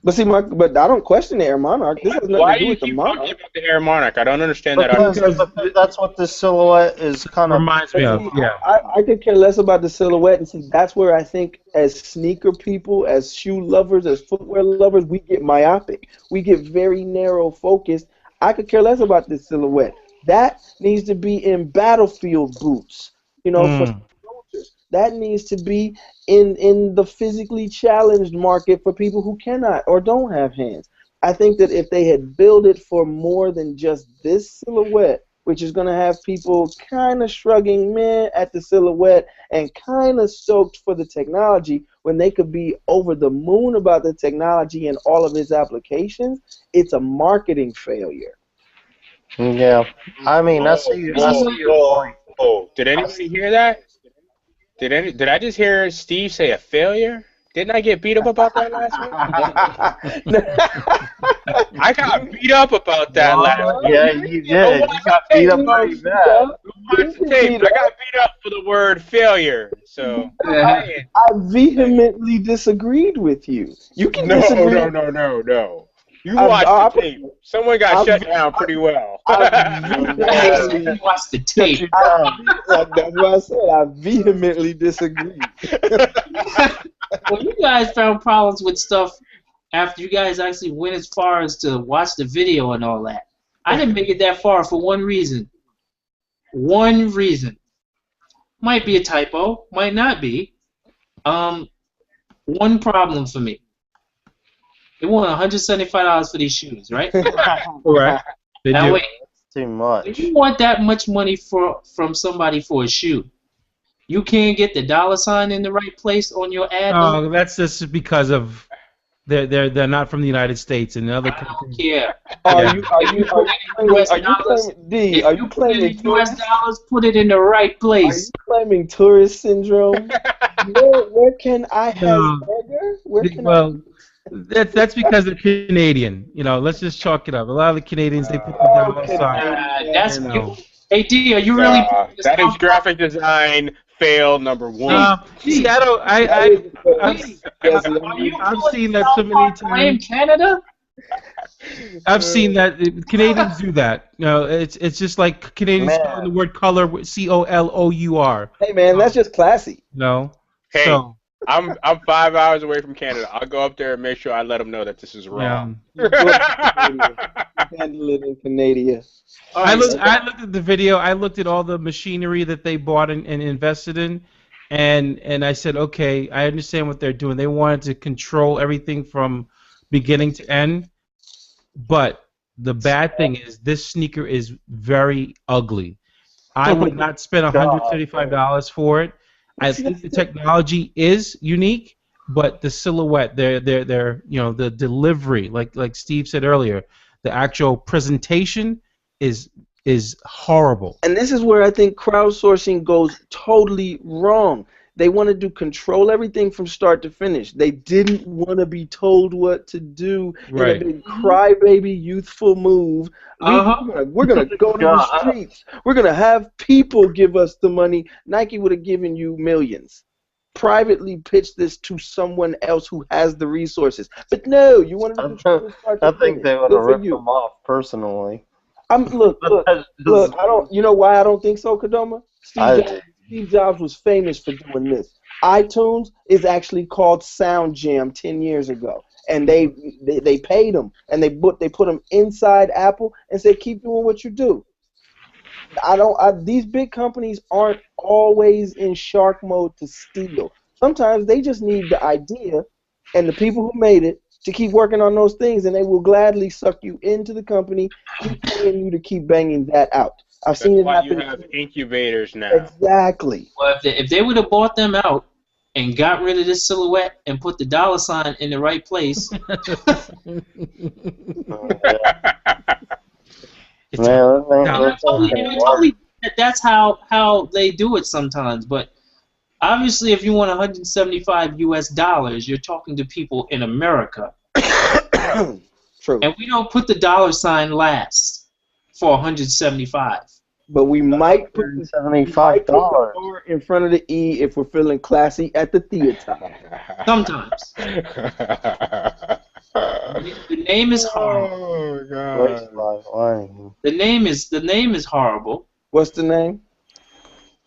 But see, but I don't question the Air Monarch. This has nothing Why to do do you with the keep Monarch. talking about the Air Monarch? I don't understand that Because, argument. because that's what this silhouette is kind of Reminds me of, yeah. I could care less about the silhouette, and see, that's where I think, as sneaker people, as shoe lovers, as footwear lovers, we get myopic. We get very narrow focused. I could care less about this silhouette. That needs to be in battlefield boots, for soldiers. That needs to be in the physically challenged market for people who cannot or don't have hands. I think that if they had built it for more than just this silhouette, which is going to have people kind of shrugging meh at the silhouette and kind of stoked for the technology, when they could be over the moon about the technology and all of its applications, it's a marketing failure. Yeah, I mean, I see your point. Oh, did anybody hear that? Did I just hear Steve say a failure? Didn't I get beat up about that last week? I got beat up about that last week. Yeah, you did. You got beat up pretty bad. Watch the tape. I got beat up for the word failure. So I vehemently disagreed with you. You can disagree. No. You watched the tape. Someone got shut down pretty well. You watched the tape. That's what I said. I vehemently disagree. Well, you guys found problems with stuff after you guys actually went as far as to watch the video and all that. I didn't make it that far for one reason. One reason. Might be a typo, might not be. One problem for me. They want $175 for these shoes, right? Right. Now wait. Too much. If you want that much money from somebody for a shoe, you can't get the $ in the right place on your ad. Oh, that's just because of they're not from the United States and other countries. Yeah. Are you claiming US dollars? Put it in the right place. Are you claiming tourist syndrome? where can I have burger? That's because they're Canadian. Let's just chalk it up. A lot of the Canadians, they put the $. Hey D, are you really? That is graphic design fail number one. See, I've seen that so many times. Canada? I've seen that Canadians do that. It's just like Canadians spelling the word color COLOUR. Hey man, that's just classy. No. Hey, so, I'm 5 hours away from Canada. I'll go up there and make sure I let them know that this is wrong. Handle it in Canada. I looked at the video. I looked at all the machinery that they bought and invested in, and I said, okay, I understand what they're doing. They wanted to control everything from beginning to end, but the bad thing is this sneaker is very ugly. I would not spend $135 for it. I think the technology is unique, but the silhouette, the delivery, like Steve said earlier, the actual presentation is horrible. And this is where I think crowdsourcing goes totally wrong. They wanted to control everything from start to finish. They didn't want to be told what to do in a big crybaby youthful move. We're gonna go to the streets. We're gonna have people give us the money. Nike would have given you millions. Privately pitch this to someone else who has the resources. But no, you wanted to start to I think they would have ripped them off personally. Look. I don't. You know why I don't think so, Kadoma? Steve Jobs was famous for doing this. iTunes is actually called Sound Jam 10 years ago, and they paid him and they put him inside Apple and said keep doing what you do. These big companies aren't always in shark mode to steal. Sometimes they just need the idea and the people who made it to keep working on those things, and they will gladly suck you into the company, keep paying you to keep banging that out. I've seen it happen. You have incubators now. Exactly. Well, if they would have bought them out and got rid of this silhouette and put the $ in the right place. That's how they do it sometimes, but obviously if you want $175 you're talking to people in America. True. And we don't put the $ last for 175. But we might put the $75 in front of the E if we're feeling classy at the theater. Sometimes. The name is horrible. Oh God. The name is horrible. What's the name?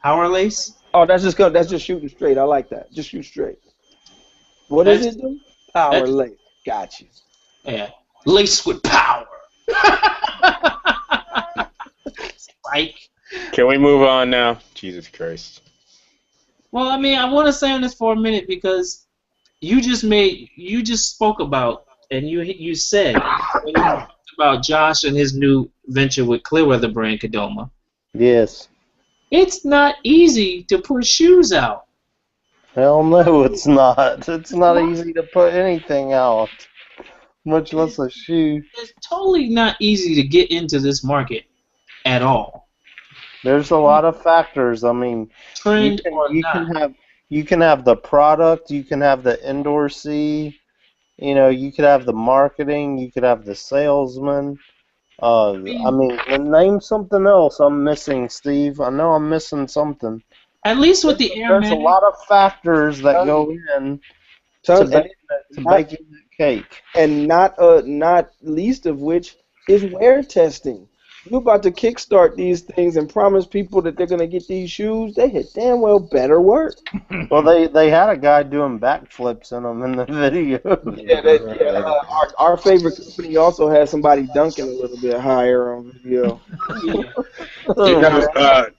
Power Lace. Oh, that's just shooting straight. I like that. Just shoot straight. What is it? Power lace. Got you. Yeah. Lace with power. Like. Can we move on now? Jesus Christ. Well, I mean, I want to say on this for a minute because you just spoke about and you said about Josh and his new venture with Clearweather brand Kadoma. Yes. It's not easy to put shoes out. Hell no, it's not. It's not easy to put anything out, much less a shoe. It's totally not easy to get into this market at all. There's a lot of factors. I mean, Trend you can have the product, you can have the endorsee, you could have the marketing, you could have the salesman. I mean, name something else I'm missing, Steve. I know I'm missing something. At least with the Air There's a lot of factors that go in to baking the cake. And not least of which is wear testing. You about to kickstart these things and promise people that they're gonna get these shoes? They had damn well better work. Well, they had a guy doing backflips in them in the video. Our favorite company also has somebody dunking a little bit higher on video.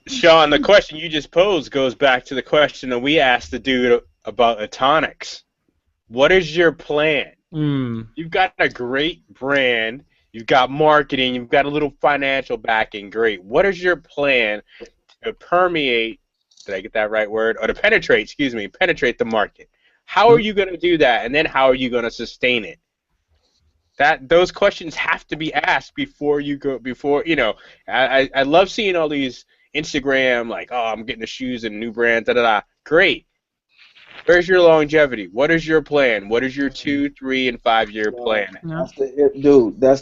Sean, the question you just posed goes back to the question that we asked the dude about Atonics. What is your plan? You've got a great brand. You've got marketing, you've got a little financial backing, great. What is your plan to permeate, did I get that right word? Or to penetrate the market? How are you going to do that, and then how are you going to sustain it? Those questions have to be asked before you go, I love seeing all these Instagram, like, oh, I'm getting the shoes and new brands, da-da-da. Great. Where's your longevity? What is your plan? What is your 2, 3, and 5-year plan? That's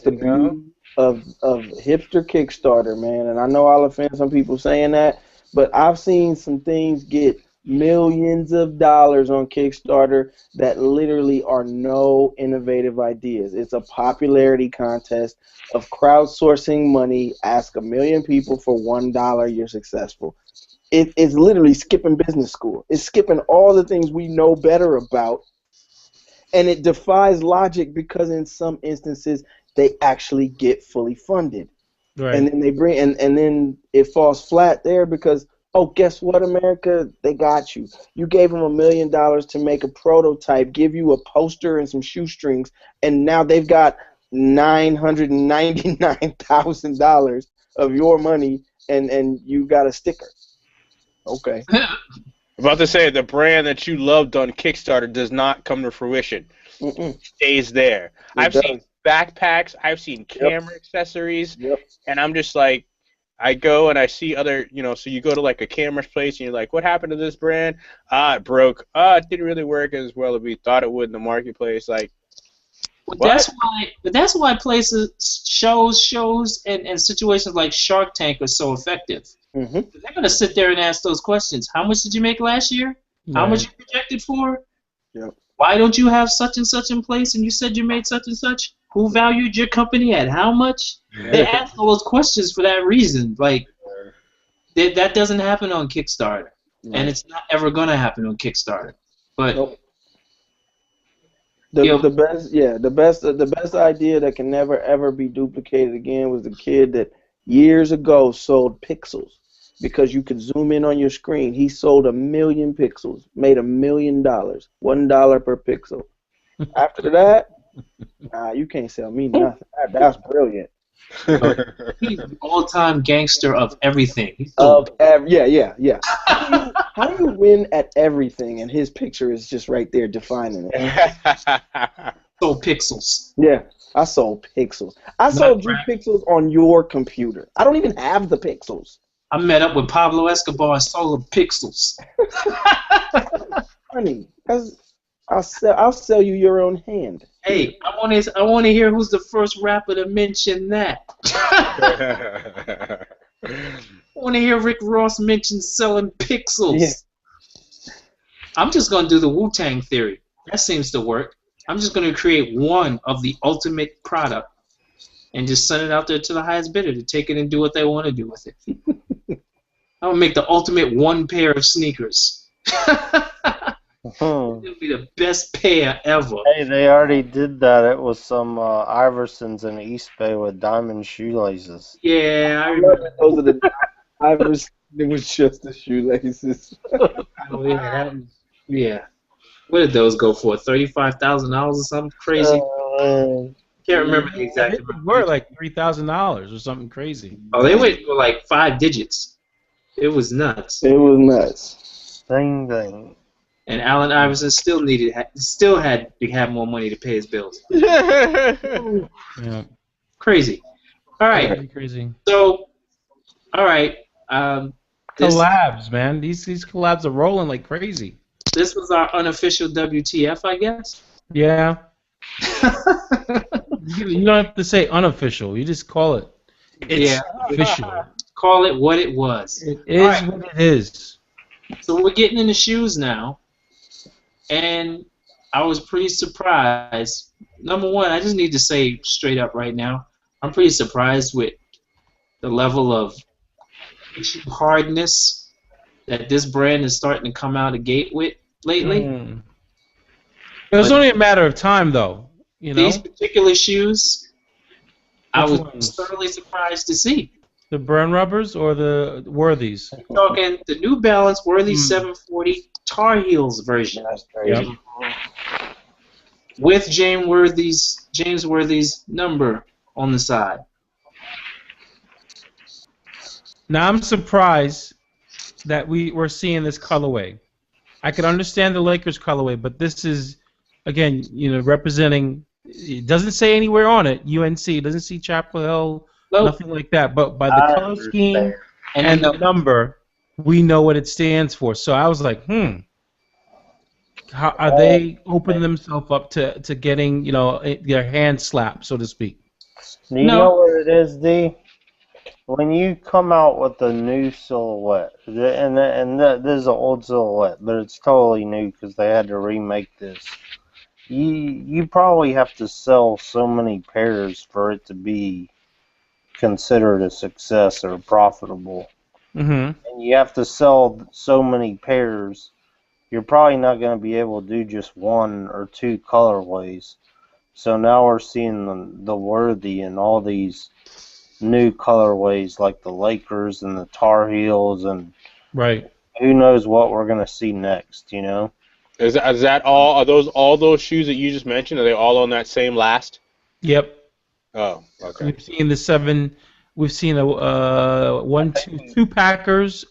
the beauty of hipster Kickstarter, man. And I know I'll offend some people saying that, but I've seen some things get millions of dollars on Kickstarter that literally are no innovative ideas. It's a popularity contest of crowdsourcing money. Ask 1 million people for $1, you're successful. It's literally skipping business school. It's skipping all the things we know better about, and it defies logic because in some instances they actually get fully funded, right. And then they bring and then it falls flat there because guess what, America? They got you. You gave them $1 million to make a prototype, give you a poster and some shoestrings, and now they've got $999,000 of your money, and you got a sticker. Okay. About to say, the brand that you loved on Kickstarter does not come to fruition. It stays there. I've seen backpacks. I've seen camera accessories. And I'm just like, I go and I see other, so you go to like a camera place and you're like, what happened to this brand? It broke. It didn't really work as well as we thought it would in the marketplace. Like, that's why places, shows, and situations like Shark Tank are so effective. They're going to sit there and ask those questions. How much did you make last year? How much you projected for? Why don't you have such and such in place and you said you made such and such? Who valued your company at how much? They ask all those questions for that reason. Like, that doesn't happen on Kickstarter. And it's not ever going to happen on Kickstarter. But the best idea that can never ever be duplicated again was the kid that years ago sold pixels because you could zoom in on your screen. He sold 1 million pixels, made $1 million, $1 per pixel. After that, you can't sell me nothing. That's brilliant. He's the all-time gangster of everything. How do you win at everything and his picture is just right there defining it? Sold pixels. Yeah, I sold pixels. I sold you pixels on your computer. I don't even have the pixels. I met up with Pablo Escobar and sold him pixels. Honey, I'll sell you your own hand. Hey, I want to hear who's the first rapper to mention that. I want to hear Rick Ross mention selling pixels. Yeah. I'm just gonna do the Wu-Tang theory. That seems to work. I'm just going to create one of the ultimate product and just send it out there to the highest bidder to take it and do what they want to do with it. I'm going to make the ultimate one pair of sneakers. It'll be the best pair ever. Hey, they already did that. It was some Iversons in East Bay with diamond shoelaces. Yeah, I remember. Those are the Iversons. It was just the shoelaces. Oh, yeah, yeah. What did those go for? $35,000 or something crazy? Can't remember the exact amount. They were like $3,000 or something crazy. Oh, they went for like 5 digits. It was nuts. It was nuts. Dang. And Allen Iverson still had to have more money to pay his bills. Yeah. Crazy. All right. Crazy. So, all right. Collabs, man. These collabs are rolling like crazy. This was our unofficial WTF, I guess. Yeah. You don't have to say unofficial. You just call it. It's official. Call it what it was. It is what it is. So we're getting into shoes now, and I was pretty surprised. Number one, I just need to say straight up right now, I'm pretty surprised with the level of hardness that this brand is starting to come out of gate with lately. It was only a matter of time, though. You know? These particular shoes, I was thoroughly surprised to see. The Burn Rubbers or the Worthies? I'm talking the New Balance Worthy 740 Tar Heels version. That's crazy. Yep. With James Worthy's number on the side. Now I'm surprised that we're seeing this colorway. I could understand the Lakers colorway, but this is, again, representing. It doesn't say anywhere on it. UNC. It doesn't see Chapel Hill. Nope. Nothing like that. But by the color scheme and the number, we know what it stands for. So I was like, how are they opening themselves up to getting, their hand slapped, so to speak? You know what it is, D? When you come out with a new silhouette, and this is an old silhouette, but it's totally new because they had to remake this. You probably have to sell so many pairs for it to be considered a success or profitable. Mm-hmm. And you have to sell so many pairs. You're probably not going to be able to do just one or two colorways. So now we're seeing the Worthy and all these new colorways like the Lakers and the Tar Heels, and who knows what we're going to see next, Is that all? Are those all those shoes that you just mentioned? Are they all on that same last? Yep. Oh, okay. We've seen the 7. We've seen two Packers,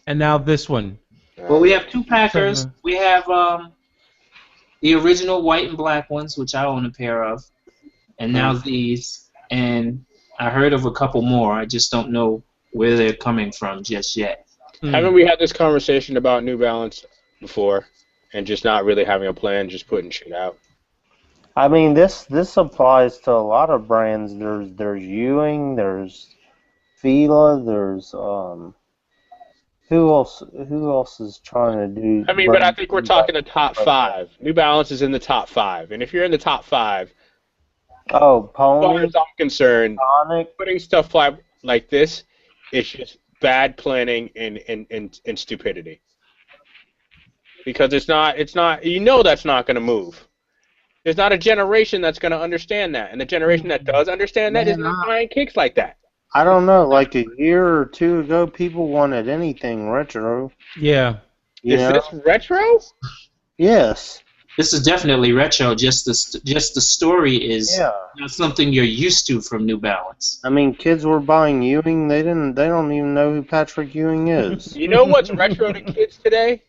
and now this one. Well, we have 2 Packers. We have the original white and black ones, which I own a pair of, and now these. And I heard of a couple more. I just don't know where they're coming from just yet. Haven't we had this conversation about New Balance before, and just not really having a plan, just putting shit out? I mean, this applies to a lot of brands. There's Ewing, there's Fila, there's who else is trying to do? I mean, but I think we're talking the top 5. New Balance is in the top 5, and if you're in the top 5, Pony, as far as I'm concerned, Sonic, putting stuff like this is just bad planning and stupidity. Because it's not that's not going to move. There's not a generation that's going to understand that, and the generation that does understand that is not buying kicks like that. I don't know. Like a year or 2 ago, people wanted anything retro. Yeah. Is this retro? Yes. This is definitely retro. Just the story is not something you're used to from New Balance. I mean, kids were buying Ewing. They don't even know who Patrick Ewing is. You know what's retro to kids today?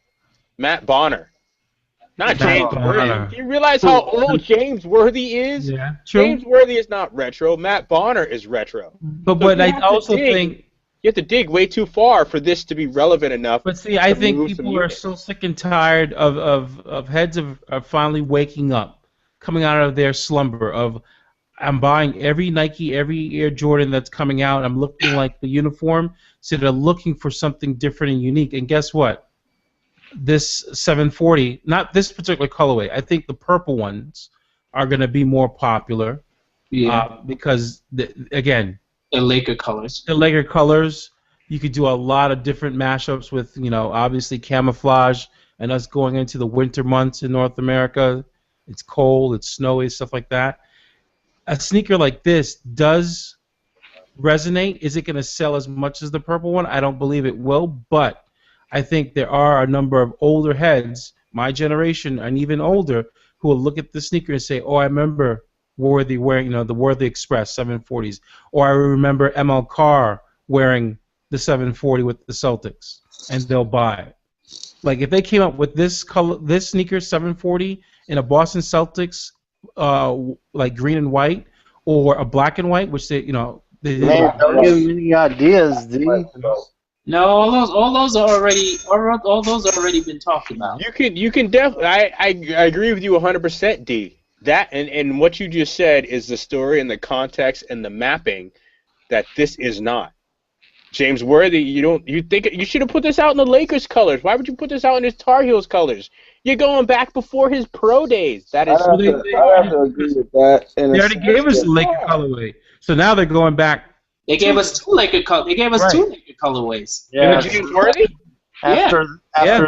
Matt Bonner. Not James Worthy. Do you realize how old James Worthy is? Yeah, true. James Worthy is not retro. Matt Bonner is retro. But I also think you have to dig way too far for this to be relevant enough. But see, I think people are so sick and tired of heads are finally waking up, coming out of their slumber of, I'm buying every Nike, every Air Jordan that's coming out. I'm looking like the uniform. So they're looking for something different and unique. And guess what? This 740, not this particular colorway, I think the purple ones are going to be more popular. Yeah. Because, again, the Laker colors. The Laker colors. You could do a lot of different mashups with, obviously camouflage and us going into the winter months in North America. It's cold, it's snowy, stuff like that. A sneaker like this does resonate. Is it going to sell as much as the purple one? I don't believe it will, but I think there are a number of older heads, my generation and even older, who will look at the sneaker and say, oh, I remember Worthy wearing, the Worthy Express 740s, or I remember ML Carr wearing the 740 with the Celtics, and they'll buy it. Like if they came up with this color, this sneaker 740 in a Boston Celtics, like green and white, or a black and white, which they Man, don't give me any ideas, D. No, all those are already been talked about. You can definitely. I agree with you 100%, D. That and what you just said is the story and the context and the mapping that this is not. James Worthy, you think you should have put this out in the Lakers colors? Why would you put this out in his Tar Heels colors? You're going back before his pro days. That is. I have to agree with that. They already gave us the Laker colorway, so now they're going back. They gave us two Laker colorways. Yeah. James Worthy. After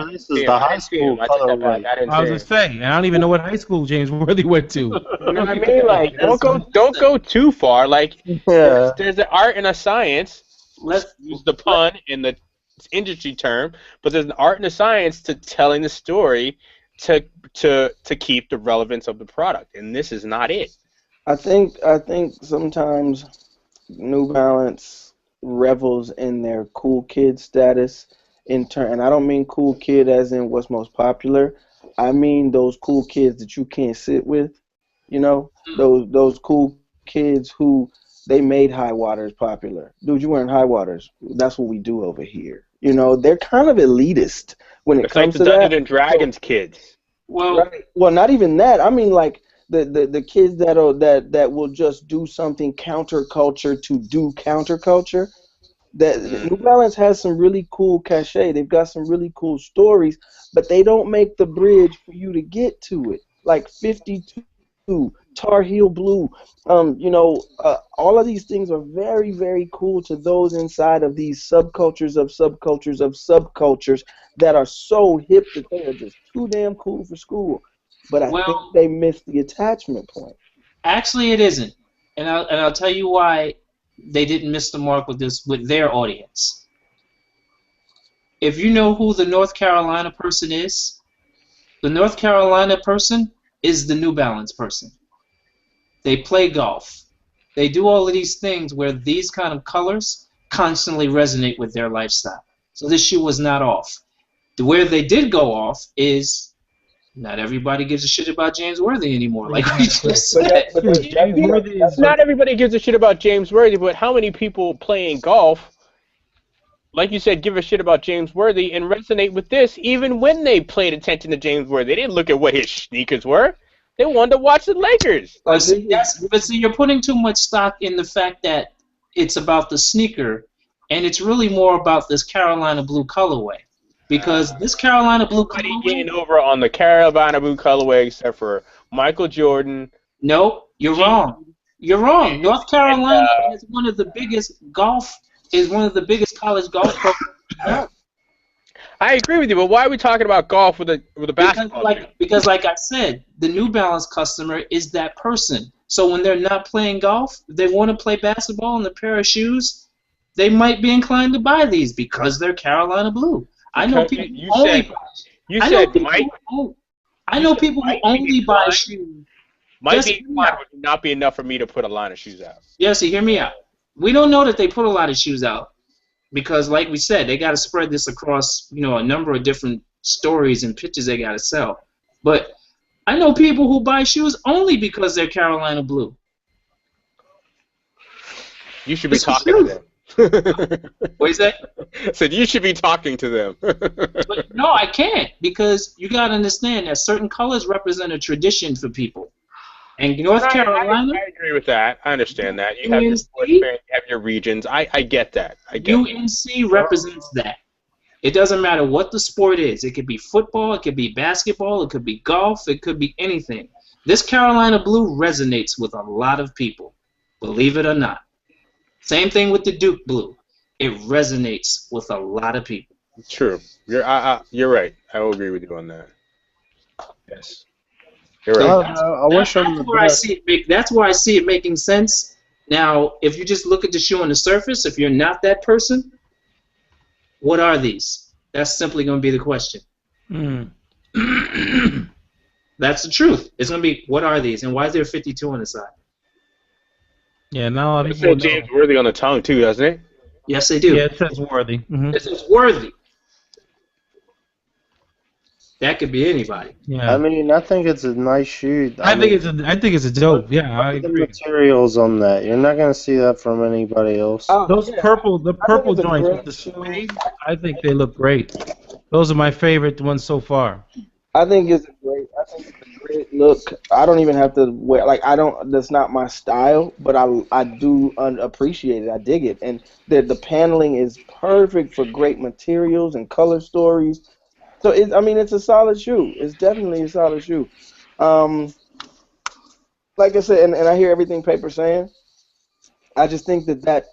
this is the high school colorway. I was gonna say, and I don't even know what high school James Worthy went to. You know what I mean? Like, don't go too far. Like, there's an art and a science. Let's use the pun in the industry term, but there's an art and a science to telling the story to keep the relevance of the product, and this is not it. I think sometimes New Balance revels in their cool kid status. And I don't mean cool kid as in what's most popular. I mean those cool kids that you can't sit with. Those cool kids who they made high waters popular. Dude, you wearing high waters. That's what we do over here. They're kind of elitist when it comes to that. It's like the Dungeons and Dragons kids. Well, not even that. I mean like the kids that will just do something counterculture to do counterculture. That New Balance has some really cool cachet. They've got some really cool stories, but they don't make the bridge for you to get to it. Like 52, Tar Heel Blue, all of these things are very, very cool to those inside of these subcultures of subcultures of subcultures that are so hip that they are just too damn cool for school. But I think they missed the attachment point. Actually, it isn't, and I'll tell you why. They didn't miss the mark with their audience. If you know who the North Carolina person is, the North Carolina person is the New Balance person. They play golf. They do all of these things where these kind of colors constantly resonate with their lifestyle. So this shoe was not off. Where they did go off is not everybody gives a shit about James Worthy anymore, like we just said. Not everybody gives a shit about James Worthy, but how many people playing golf, like you said, give a shit about James Worthy and resonate with this even when they paid attention to James Worthy? They didn't look at what his sneakers were. They wanted to watch the Lakers. But see, you're putting too much stock in the fact that it's about the sneaker, and it's really more about this Carolina blue colorway. Because this Carolina blue colorway... getting over on the Carolina blue colorway except for Michael Jordan. Nope, you're wrong. You're wrong. North Carolina is one of the biggest college golf programs. I agree with you, but why are we talking about golf with a basketball? Because like I said, the New Balance customer is that person. So when they're not playing golf, if they want to play basketball in a pair of shoes, they might be inclined to buy these because they're Carolina blue. I know people who only buy shoes. Might be would not be enough for me to put a line of shoes out. Yeah, see, hear me out. We don't know that they put a lot of shoes out because, like we said, they got to spread this across, a number of different stories and pitches they got to sell. But I know people who buy shoes only because they're Carolina blue. You should be talking to them. What is that? Said you should be talking to them. But no, I can't because you got to understand that certain colors represent a tradition for people. And North Carolina... I agree with that. I understand that. You have your sports fans, you have your regions. I get that. UNC represents that. It doesn't matter what the sport is. It could be football, it could be basketball, it could be golf, it could be anything. This Carolina blue resonates with a lot of people, believe it or not. Same thing with the Duke blue. It resonates with a lot of people. True. You're right. I will agree with you on that. Yes. You're So right. I wish them the best. That's where I see it making sense. Now, if you just look at the shoe on the surface, if you're not that person, what are these? That's simply going to be the question. That's the truth. It's going to be, what are these, and why is there 52 on the side? Yeah, not a lot of It people said James Worthy on the tongue too, doesn't it? Yes, they do. Yeah, it says Worthy. It says Worthy. That could be anybody. Yeah. I mean, I think it's a nice shoe. I think it's a dope. Yeah, I Look at the agree. materials on that. You're not gonna see that from anybody else. Those purple joints with the suede, I think they look great. Those are my favorite ones so far. I think it's a great look. I don't even have to wear, like, that's not my style, but I do appreciate it. I dig it. And the paneling is perfect for great materials and color stories. So it's a solid shoe. It's definitely a solid shoe. Like I said, and I hear everything Paper's saying. I just think that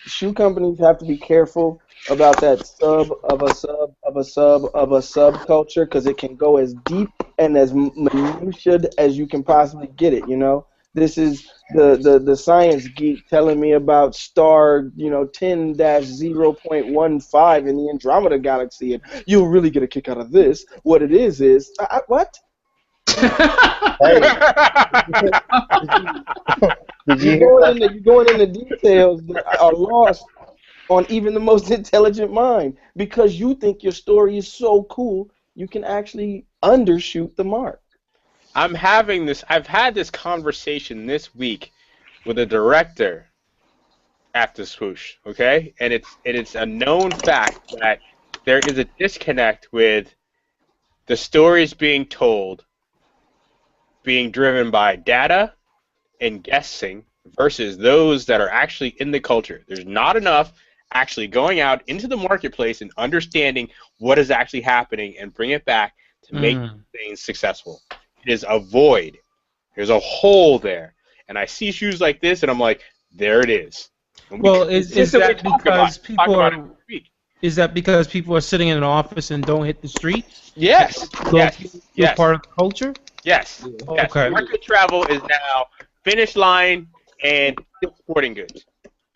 shoe companies have to be careful about that subculture, because it can go as deep and as minutiae as you can possibly get it. This is the science geek telling me about star 10-0.15 in the Andromeda Galaxy, and you'll really get a kick out of this. What it is what? You're going into details that are lost on even the most intelligent mind, because you think your story is so cool, you can actually undershoot the mark. I've had this conversation this week with a director at the Swoosh, okay? And it's a known fact that there is a disconnect with the stories being told being driven by data and guessing versus those that are actually in the culture. There's not enough actually going out into the marketplace and understanding what is actually happening and bring it back to make things successful. It is a void. There's a hole there. And I see shoes like this, and I'm like, there it is. Well, is that because people are sitting in an office and don't hit the street? Yes. Yes. Part of the culture? Yes. Okay. Market travel is now Finish Line and sporting goods.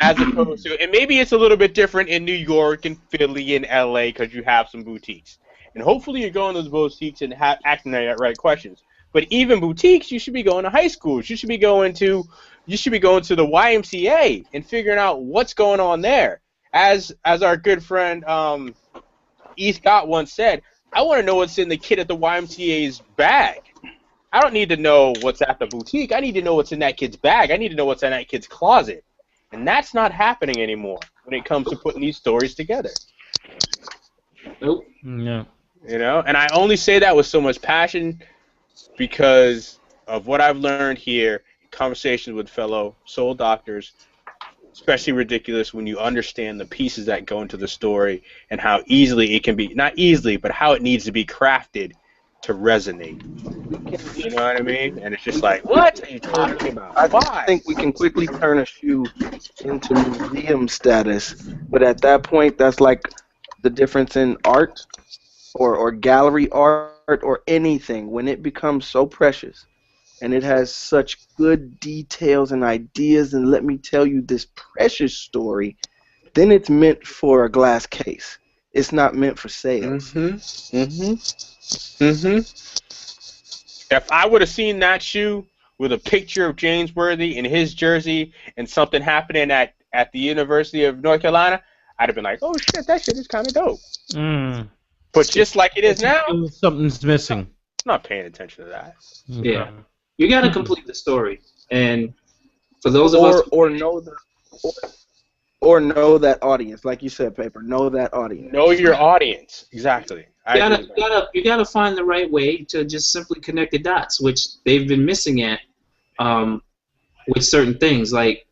As opposed to, and maybe it's a little bit different in New York and Philly and LA because you have some boutiques. And hopefully you're going to those boutiques and asking the right questions. But even boutiques, you should be going to high schools. You should be going to the YMCA and figuring out what's going on there. As our good friend E. Scott once said, I want to know what's in the kid at the YMCA's bag. I don't need to know what's at the boutique. I need to know what's in that kid's bag. I need to know what's in that kid's closet. And that's not happening anymore when it comes to putting these stories together. Nope. No. And I only say that with so much passion because of what I've learned here in conversations with fellow soul doctors, especially ridiculous when you understand the pieces that go into the story and how easily it can be, not easily, but how it needs to be crafted to resonate. You know what I mean? And it's just like, what are you talking about? I think we can quickly turn a shoe into museum status, but at that point, that's like the difference in art or gallery art or anything. When it becomes so precious and it has such good details and ideas, and let me tell you this precious story, then it's meant for a glass case. It's not meant for sales. If I would have seen that shoe with a picture of James Worthy in his jersey and something happening at the University of North Carolina, I'd have been like, oh shit, that shit is kind of dope. But just like it is now, something's missing. I'm not paying attention to that. Yeah. You got to complete the story. And for those of us... Or know that audience. Like you said, Paper, know that audience. Know your audience. Exactly. You gotta find the right way to just simply connect the dots, which they've been missing at with certain things. Like,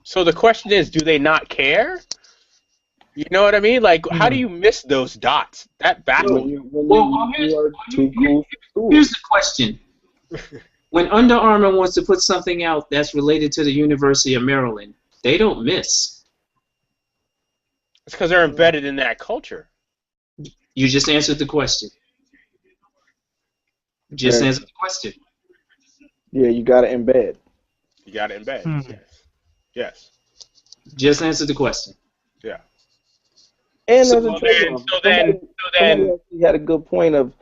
so the question is, do they not care? You know what I mean? Like, how do you miss those dots? That baffles me. Here's the question. When Under Armour wants to put something out that's related to the University of Maryland, they don't miss. It's because they're embedded in that culture. You just answered the question. Answered the question. Yeah, you got to embed. You got to embed. Yes. Just answered the question. Yeah. And somebody had a good point of,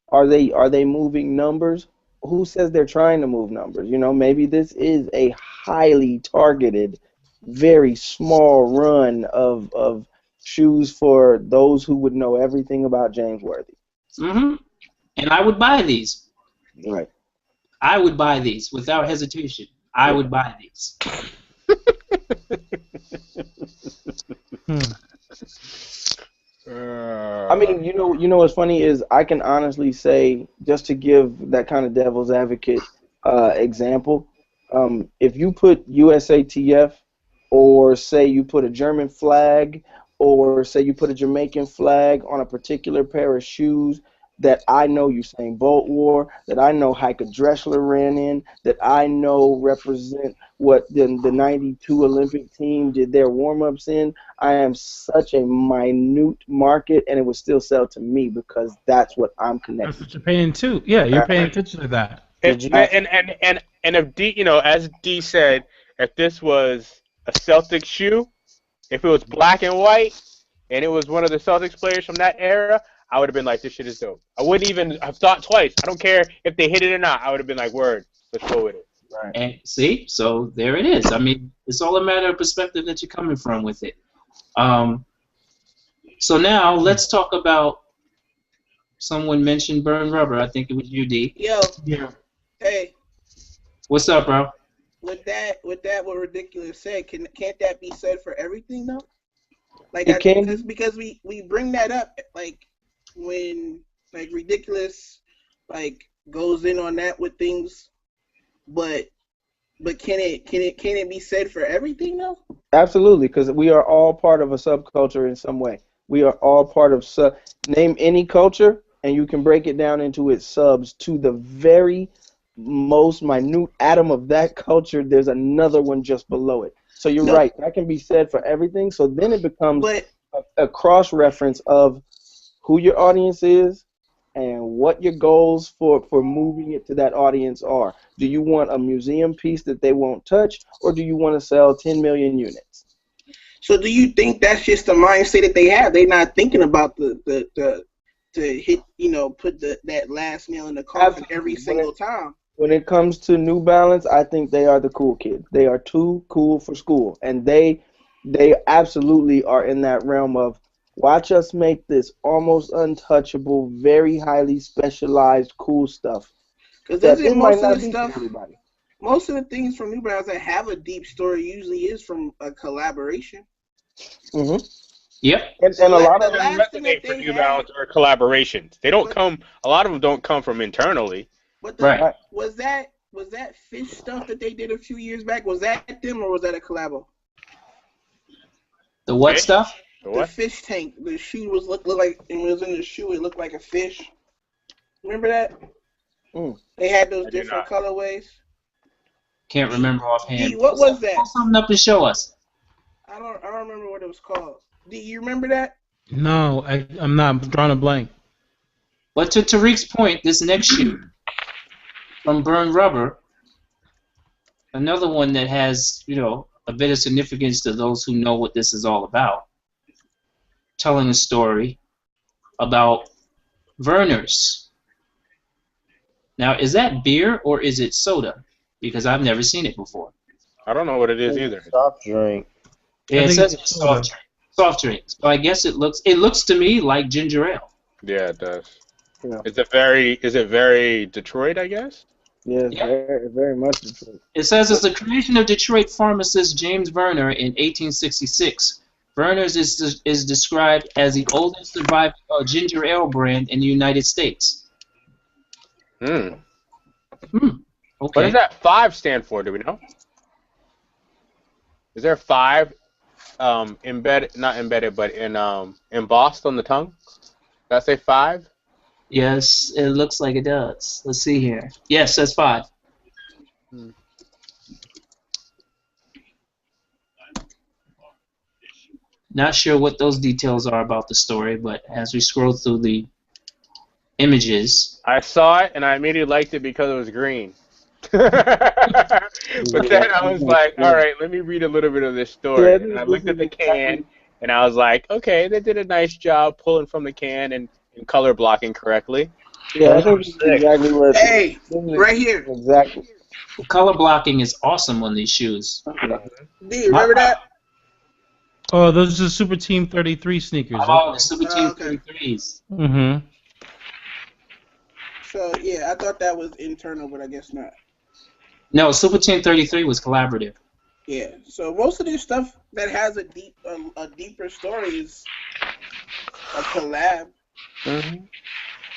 are they moving numbers? Who says they're trying to move numbers? You know, maybe this is a highly targeted, very small run of shoes for those who would know everything about James Worthy. Mm-hmm. And I would buy these. Right. I would buy these without hesitation. I would buy these. I mean, you know what's funny is I can honestly say, just to give that kind of devil's advocate example, if you put USATF, or say you put a German flag, or say you put a Jamaican flag on a particular pair of shoes that I know Usain Bolt wore, that I know Heike Dressler ran in, that I know represent what the 92 Olympic team did their warm-ups in, I am such a minute market, and it would still sell to me because that's what I'm connected to. That's what you're paying to. Yeah, you're paying attention to that. And if D, as D said, if this was a Celtics shoe, if it was black and white, and it was one of the Celtics players from that era, I would have been like, this shit is dope. I wouldn't even have thought twice. I don't care if they hit it or not. I would have been like, word, let's go with it. Right. And see, so there it is. I mean, it's all a matter of perspective that you're coming from with it. So now let's talk about, someone mentioned burn rubber. I think it was you, D. Yo. Yeah. Hey. What's up, bro? With that, what Ridiculous said, can't that be said for everything though? Like, because we bring that up, like, when, like, Ridiculous, like, goes in on that with things, but can it be said for everything though? Absolutely, because we are all part of a subculture in some way. We are all part of name any culture, and you can break it down into its subs to the very most minute atom of that culture. There's another one just below it. So you're right. That can be said for everything. So then it becomes a cross-reference of who your audience is and what your goals for moving it to that audience are. Do you want a museum piece that they won't touch, or do you want to sell 10 million units? So do you think that's just the mindset that they have? They're not thinking about to hit, put that last nail in the coffin every single time. When it comes to New Balance, I think they are the cool kids. They are too cool for school, and they absolutely are in that realm of, watch us make this almost untouchable, very highly specialized, cool stuff. Because most of the stuff, most of the things from New Balance that have a deep story usually is from a collaboration. Mm-hmm. Yep. And a lot of them resonate for New Balance or collaborations. They don't come. A lot of them don't come from internally. But was that fish stuff that they did a few years back? Was that them or was that a collabo? The what stuff? The fish tank. The shoe was looked like, and it was in the shoe. It looked like a fish. Remember that? Mm. They had those different colorways. Can't remember offhand. D, what was that? Pull something up to show us. I don't remember what it was called. Do you remember that? No, I'm not. I'm drawing a blank. But to Tariq's point, this next shoe from Burn Rubber, another one that has, a bit of significance to those who know what this is all about, telling a story about Vernors. Now, is that beer or is it soda? Because I've never seen it before. I don't know what it is either. Soft drink. Yeah, it says it's soft drink. Soft drinks. So I guess it looks to me like ginger ale. Yeah, it does. Yeah. Is it very Detroit, I guess? Yeah, very, very much Detroit. It says it's the creation of Detroit pharmacist James Verner in 1866. Verner's is described as the oldest surviving ginger ale brand in the United States. Okay. What does that 5 stand for? Do we know? Is there 5 not embedded, but embossed on the tongue? Did I say 5? Yes, it looks like it does. Let's see here. Yes, that's 5. Not sure what those details are about the story, but as we scroll through the images, I saw it and I immediately liked it because it was green. But then I was like, all right, let me read a little bit of this story. Yeah, And I looked at the can and I was like, okay, they did a nice job pulling from the can and color blocking correctly. Yeah, I think this is exactly what. Hey, right here. Exactly. color blocking is awesome on these shoes. Do you remember that? Oh, those are Super Team 33 sneakers. Oh, the Super Team 33s. Mm-hmm. So, yeah, I thought that was internal, but I guess not. No, Super Team 33 was collaborative. Yeah, so most of this stuff that has a deeper story is a collab.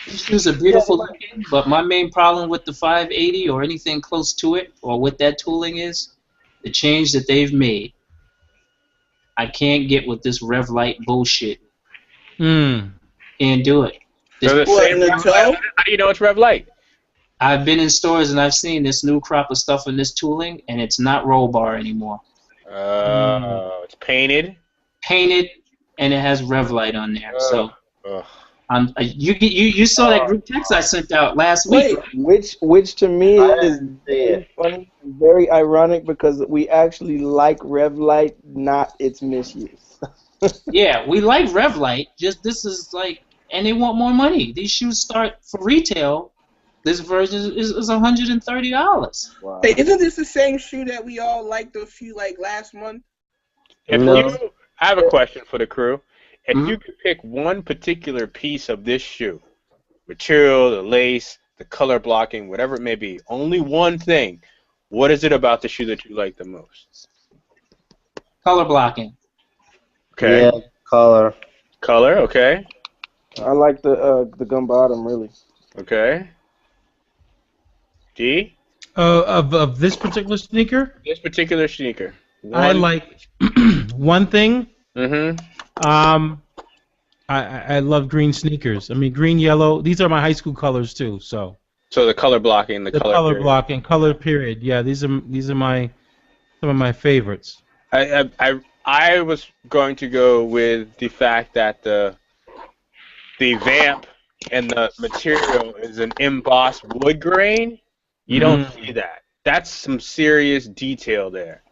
These shoes are beautiful looking, but my main problem with the 580 or anything close to it, or with that tooling is the change that they've made. I can't get with this Revlite bullshit. Can't do it. So the same how do you know it's Revlite? I've been in stores and I've seen this new crop of stuff in this tooling, and it's not roll bar anymore. It's painted. Painted, and it has Revlite on there. So, you saw that group text I sent out last week. Which to me is very funny, very ironic, because we actually like Revlite, not its misuse. Yeah, we like Revlite. Just this is like, and they want more money. These shoes start for retail. This version is $130. Wow. Hey, isn't this the same shoe that we all liked a few last month? I have a question for the crew. If you could pick one particular piece of this shoe, material, the lace, the color blocking, whatever it may be, only one thing, what is it about the shoe that you like the most? Color blocking. Okay. Yeah, color. Color, okay. I like the gum bottom, really. Okay. D? Of this particular sneaker? This particular sneaker. I like one thing. I love green sneakers. I mean, green, yellow. These are my high school colors too. So the color blocking, the color blocking, color period. Yeah, these are some of my favorites. I was going to go with the fact that the vamp and the material is an embossed wood grain. You don't see that. That's some serious detail there.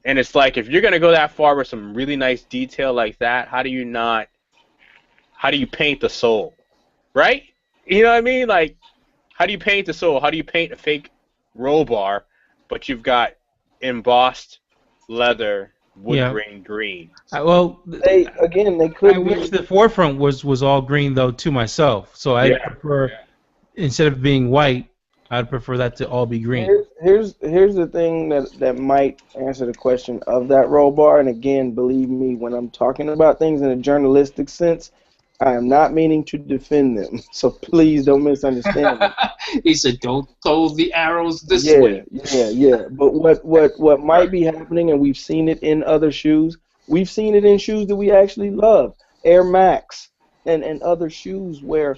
And it's like, if you're going to go that far with some really nice detail like that, how do you paint the sole? Right? You know what I mean? Like, how do you paint the sole? How do you paint a fake roll bar, but you've got embossed leather wood grain green? They could. I wish the forefront was all green though too myself. So I prefer, instead of being white, I'd prefer that to all be green. Here's the thing that might answer the question of that roll bar. And again, believe me, when I'm talking about things in a journalistic sense, I am not meaning to defend them. So please don't misunderstand me. He said, "Don't throw the arrows this way." Yeah. But what might be happening, and we've seen it in other shoes. We've seen it in shoes that we actually love, Air Max, and other shoes where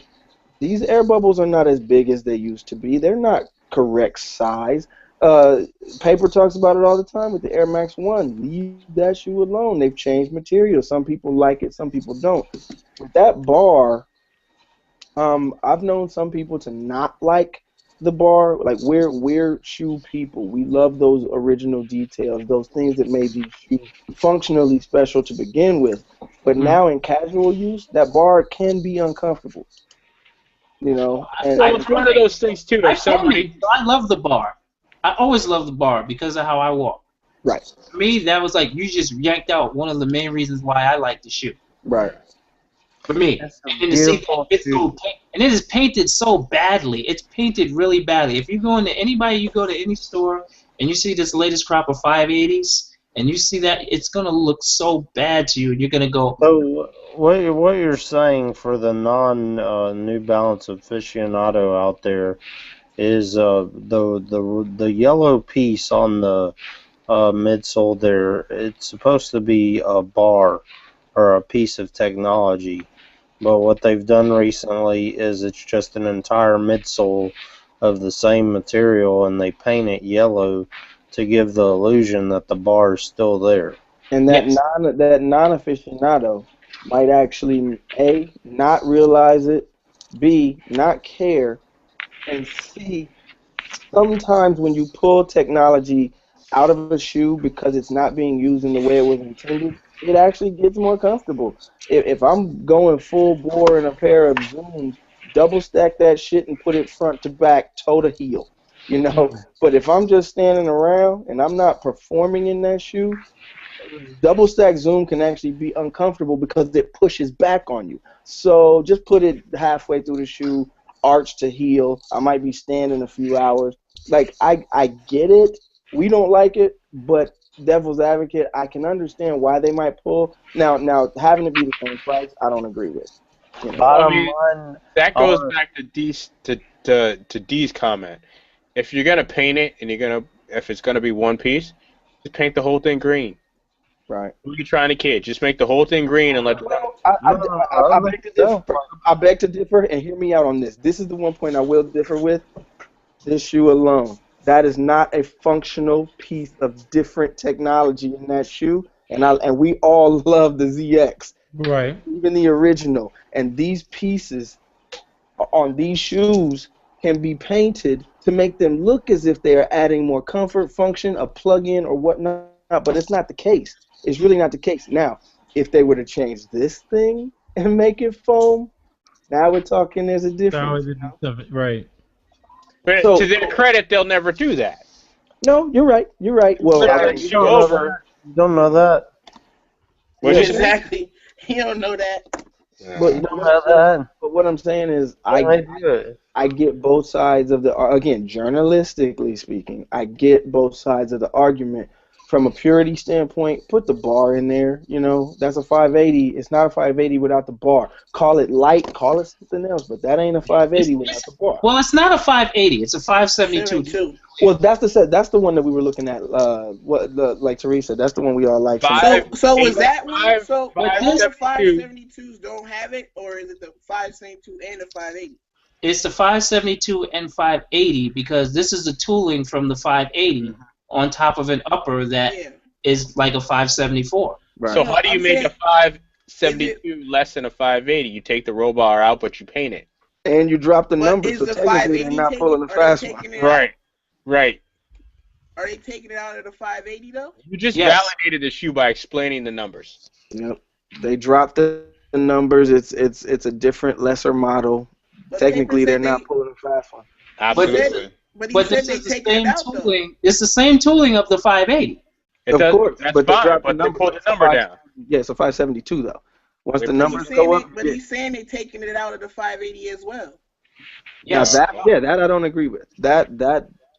these air bubbles are not as big as they used to be. They're not correct size. Paper talks about it all the time with the Air Max 1. Leave that shoe alone. They've changed material. Some people like it, some people don't. With that bar, I've known some people to not like the bar. Like, we're shoe people. We love those original details, those things that made these shoes functionally special to begin with. But now in casual use, that bar can be uncomfortable. You know, and it's one of those things too. I love the bar. I always love the bar because of how I walk. Right. For me, that was like, you just yanked out one of the main reasons why I like the shoe. Right. For me, and it is painted so badly. It's painted really badly. If you go to any store and you see this latest crop of 580s, and you see that, it's gonna look so bad to you, and you're gonna go. So what you're saying for the non-New Balance aficionado out there is the yellow piece on the midsole there. It's supposed to be a bar or a piece of technology, but what they've done recently is it's just an entire midsole of the same material, and they paint it yellow to give the illusion that the bar is still there. And that non-aficionado might actually A, not realize it, B, not care, and C, sometimes when you pull technology out of a shoe because it's not being used in the way it was intended, it actually gets more comfortable. If I'm going full bore in a pair of Zooms, double stack that shit and put it front to back, toe to heel, you know. But if I'm just standing around and I'm not performing in that shoe, double stack Zoom can actually be uncomfortable because it pushes back on you. So just put it halfway through the shoe, arch to heel. I might be standing a few hours. Like, I get it. We don't like it, but devil's advocate, I can understand why they might pull. Now having it be the same price, I don't agree with. You know? Bottom line, that goes back to D's comment. If you're gonna paint it and if it's gonna be one piece, just paint the whole thing green. Right. Who are you trying to kid? Just make the whole thing green and let. I beg to differ, and hear me out on this. This is the one point I will differ with. This shoe alone. That is not a functional piece of different technology in that shoe, and we all love the ZX. Right. Even the original. And these pieces on these shoes can be painted to make them look as if they are adding more comfort, function, a plug-in, or whatnot, but it's not the case. It's really not the case. Now, if they were to change this thing and make it foam, now we're talking there's a difference. Right. But So, to their credit, they'll never do that. No, you're right. You're right. Well, you don't know that. Well, exactly. You don't know that. But what I'm saying is, I get both sides of the, again, journalistically speaking, I get both sides of the argument. From a purity standpoint, put the bar in there. You know, that's a 580. It's not a 580 without the bar. Call it light, call it something else, but that ain't a 580 without the bar. Well, it's not a 580. It's a 572. Well, that's the one that we were looking at. Like Teresa, that's the one we all like. So was that one? So all the 572s don't have it, or is it the 572 and the 580? It's the 572 and 580 because this is the tooling from the 580 on top of an upper that is like a 574. Right. So how do you make a 572 less than a 580? You take the roll bar out, but you paint it. And you drop the numbers, so technically they're not pulling the fast one. Right. Are they taking it out of the 580 though? You just validated the shoe by explaining the numbers. Yep. They dropped the numbers. It's a different, lesser model. But technically, they're not pulling the fast one. Absolutely. But this is the same tooling. It's the same tooling of the 580. Of course, that's but fine. But they pulled the number down. Yeah, it's a 572 though. Once the numbers go up, but he's saying they're taking it out of the 580 as well. Yes. Now that I don't agree with. That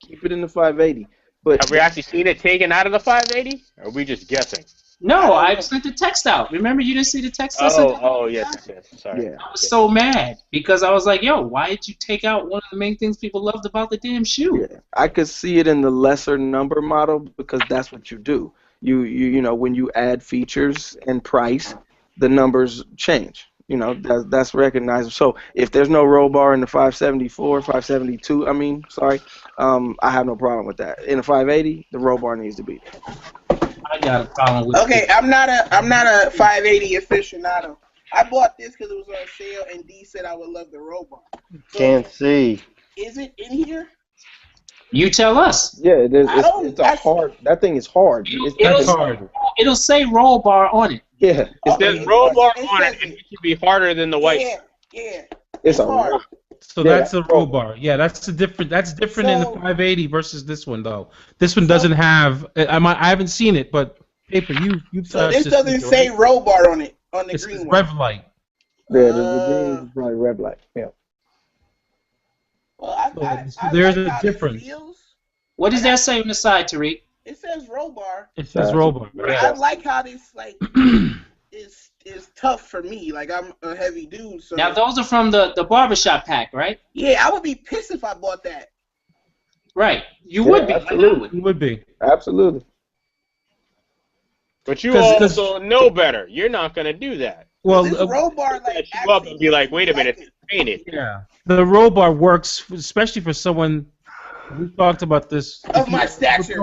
keep it in the 580. But have we actually seen it taken out of the 580? Or are we just guessing? No, I sent the text out. Remember, you didn't see the text I sent out? Oh, yes. Sorry. Yeah. I was so mad because I was like, yo, why did you take out one of the main things people loved about the damn shoe? Yeah. I could see it in the lesser number model because that's what you do. You know, when you add features and price, the numbers change. You know, that's recognizable. So if there's no roll bar in the 574, 572, I have no problem with that. In a 580, the roll bar needs to be there. I got a problem with it. I'm not a 580 aficionado. I bought this because it was on sale, and D said I would love the roll bar. So, can't see. Is it in here? You tell us. Yeah, it's hard. That thing is hard. It's hard. It'll say roll bar on it. Yeah. It says roll bar on it, and it should be harder than the white. Yeah. It's hard. So that's a roll bar. Yeah, that's different in the 580 versus this one though. This one doesn't have. I haven't seen it, but paper you've so this doesn't say roll bar on it on the green one. Rev light. Yeah, the green is probably red light. Yeah. Well, there's a difference. What does that say on the side, Tariq? It says roll bar. It says roll bar. I like how this is tough for me. Like, I'm a heavy dude. So now those are from the barbershop pack, right? Yeah, I would be pissed if I bought that. Right. You would be. Absolutely. You would be. Absolutely. But you also know better. You're not gonna do that. Well, this roll bar set you up and be like, wait a minute, it's painted. Yeah, the roll bar works, especially for someone. We talked about this. Of my stature.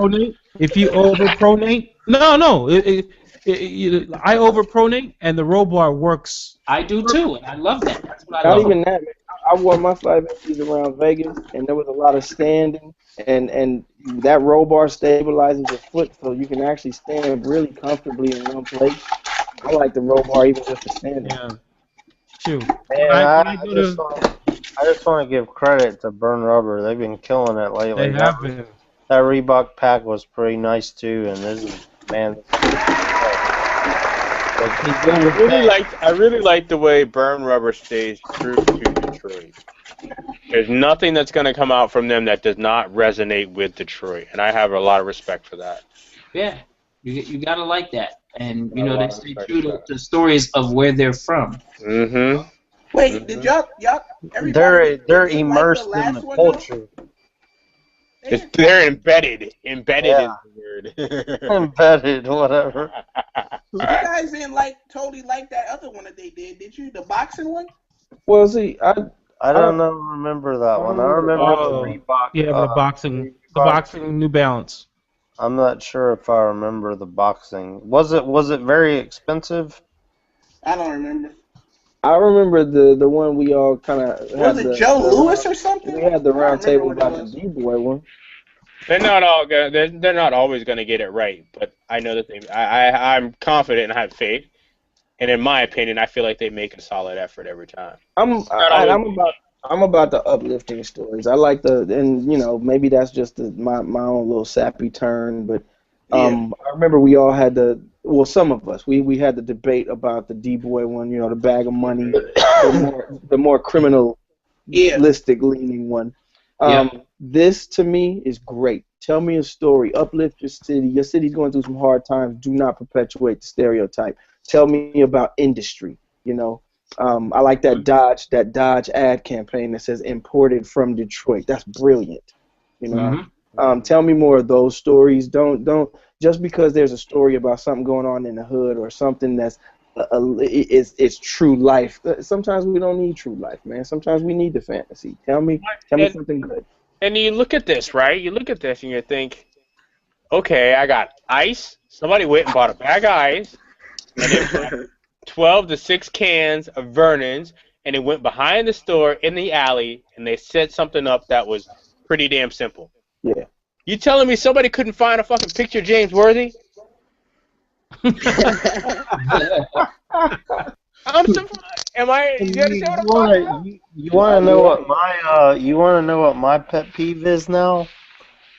If you overpronate, no. I overpronate, and the roll bar works. I do too, and I love that. That's what I Not love. even that, man. I wore my 550s around Vegas, and there was a lot of standing, and that roll bar stabilizes your foot, so you can actually stand really comfortably in one place. I like the roll bar even just for standing. Yeah. Shoot. Man, I just want to give credit to Burn Rubber. They've been killing it lately. They have been. That Reebok pack was pretty nice too, and this is, man. I really like the way Burn Rubber stays true to Detroit. There's nothing that's going to come out from them that does not resonate with Detroit, and I have a lot of respect for that. Yeah, you gotta like that, and you know they stay true to the stories of where they're from. Mm-hmm. Wait, did y'all everybody? They're immersed in the culture. They're embedded. Embedded Yeah. is the word. Embedded, whatever. You guys didn't totally like that other one that they did you? The boxing one? Well, see, I don't know. Remember that one? I remember the Reebok. Yeah, the boxing New Balance. I'm not sure if I remember the boxing. Was it very expensive? I don't remember. I remember the one we all kind of Was it Joe Louis or something? We had the round table about the D-boy one. They're not always going to get it right, but I know that I'm confident and I have faith. And in my opinion, I feel like they make a solid effort every time. I'm about the uplifting stories. I like and maybe that's just my own little sappy turn, but I remember we all had some of us we had the debate about the D-boy one, the bag of money, the more criminalistic leaning one. This to me is great. Tell me a story. Uplift your city. Your city's going through some hard times. Do not perpetuate the stereotype. Tell me about industry. I like that Dodge ad campaign that says imported from Detroit. That's brilliant. Tell me more of those stories. Don't just because there's a story about something going on in the hood or something that's it's true life. Sometimes we don't need true life, man. Sometimes we need the fantasy. Tell me something good. And you look at this, right? You look at this and you think, okay, I got ice. Somebody went and bought a bag of ice, and it 12 to 6 cans of Vernon's, and it went behind the store in the alley, and they set something up that was pretty damn simple. Yeah. You telling me somebody couldn't find a fucking picture of James Worthy? I'm surprised. Am I? You understand what I'm talking about? You want to know what my pet peeve is now?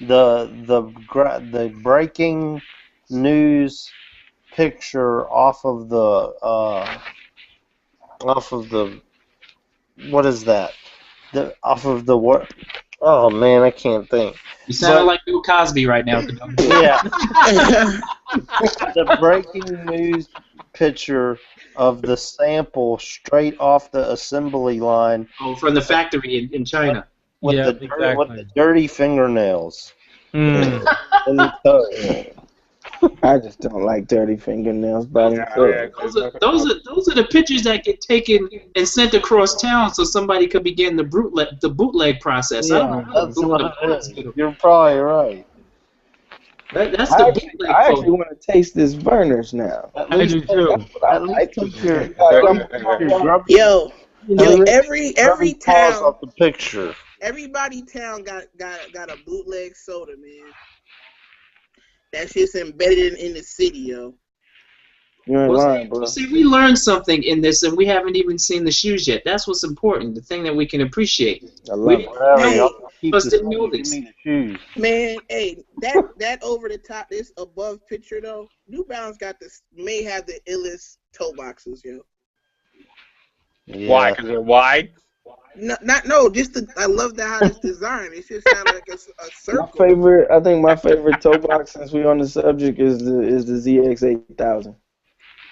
The breaking news picture off of the what is that? What? Oh man, I can't think. You sound like Bill Cosby right now. Yeah. The breaking news picture of the sample straight off the assembly line. Oh, from the factory in China. With the dirty fingernails. Mm. And the toe. I just don't like dirty fingernails, but those are the pictures that get taken and sent across town so somebody could begin the bootleg process. Yeah, you're probably right. That's the bootleg. I actually want to taste this Vernors now. I do too. Yo, every town off the picture. Everybody town got a bootleg soda, man. That shit's embedded in the city, yo. You ain't lying, bro. See, we learned something in this, and we haven't even seen the shoes yet. That's what's important, the thing that we can appreciate. I love it. Man, hey, that over the top, this above picture though, New Balance may have the illest toe boxes, yo. Yeah. Why? Because they're wide? I love how it's designed. It just sounds like a circle. I think my favorite toe box, since we're on the subject, is the ZX8000.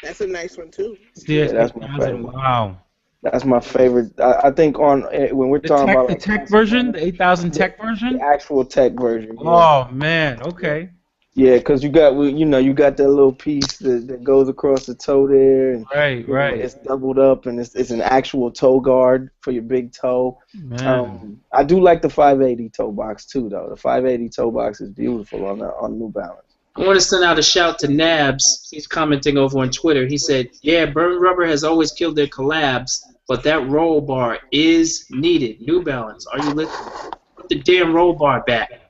That's a nice one too. Yeah, that's my favorite. Wow. That's my favorite. I think when we're talking about the tech version, the 8000 tech version, the actual tech version. Yeah. Oh man, okay. Yeah, because you got that little piece that goes across the toe there, and right. It's doubled up, and it's an actual toe guard for your big toe. Man. I do like the 580 toe box too, though. The 580 toe box is beautiful on New Balance. I want to send out a shout to Nabs. He's commenting over on Twitter. He said, "Yeah, Burn Rubber has always killed their collabs, but that roll bar is needed. New Balance, are you listening? Put the damn roll bar back."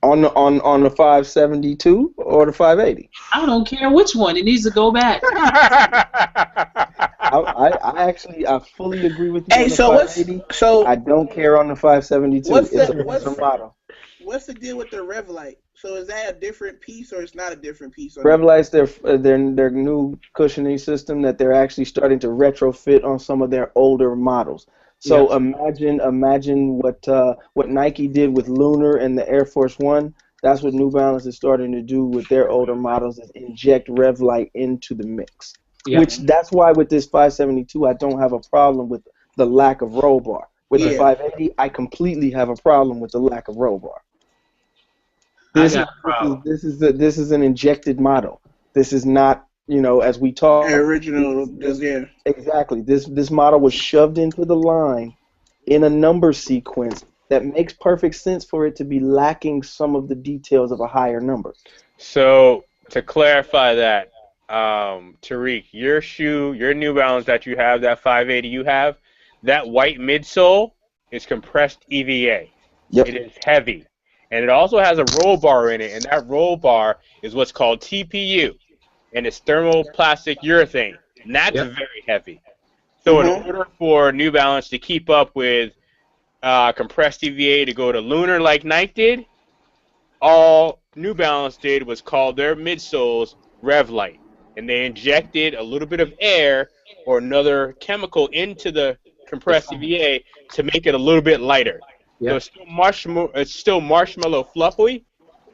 On the 572 or the 580? I don't care which one. It needs to go back. I fully agree with you. Hey, on the so 580. I don't care on the 572. It's a model. What's the deal with the Rev Light? So is that a different piece or it's not a different piece? Rev Light's their new cushioning system that they're actually starting to retrofit on some of their older models. So imagine what Nike did with Lunar and the Air Force One. That's what New Balance is starting to do with their older models, is inject Rev Light into the mix. Which that's why with this 572 I don't have a problem with the lack of roll bar. With the 580 I completely have a problem with the lack of roll bar. This is an injected model. This is not, as we talk. Original, yeah. Exactly. This model was shoved into the line in a number sequence that makes perfect sense for it to be lacking some of the details of a higher number. So to clarify that, Tariq, your New Balance that you have, that 580 you have, that white midsole is compressed EVA. Yep. It is heavy. And it also has a roll bar in it, and that roll bar is what's called TPU, and it's thermoplastic urethane, and that's very heavy. So in order for New Balance to keep up with compressed EVA to go to Lunar like Nike did, all New Balance did was call their midsoles Rev Light, and they injected a little bit of air or another chemical into the compressed EVA to make it a little bit lighter. So it's still marshmallow fluffy,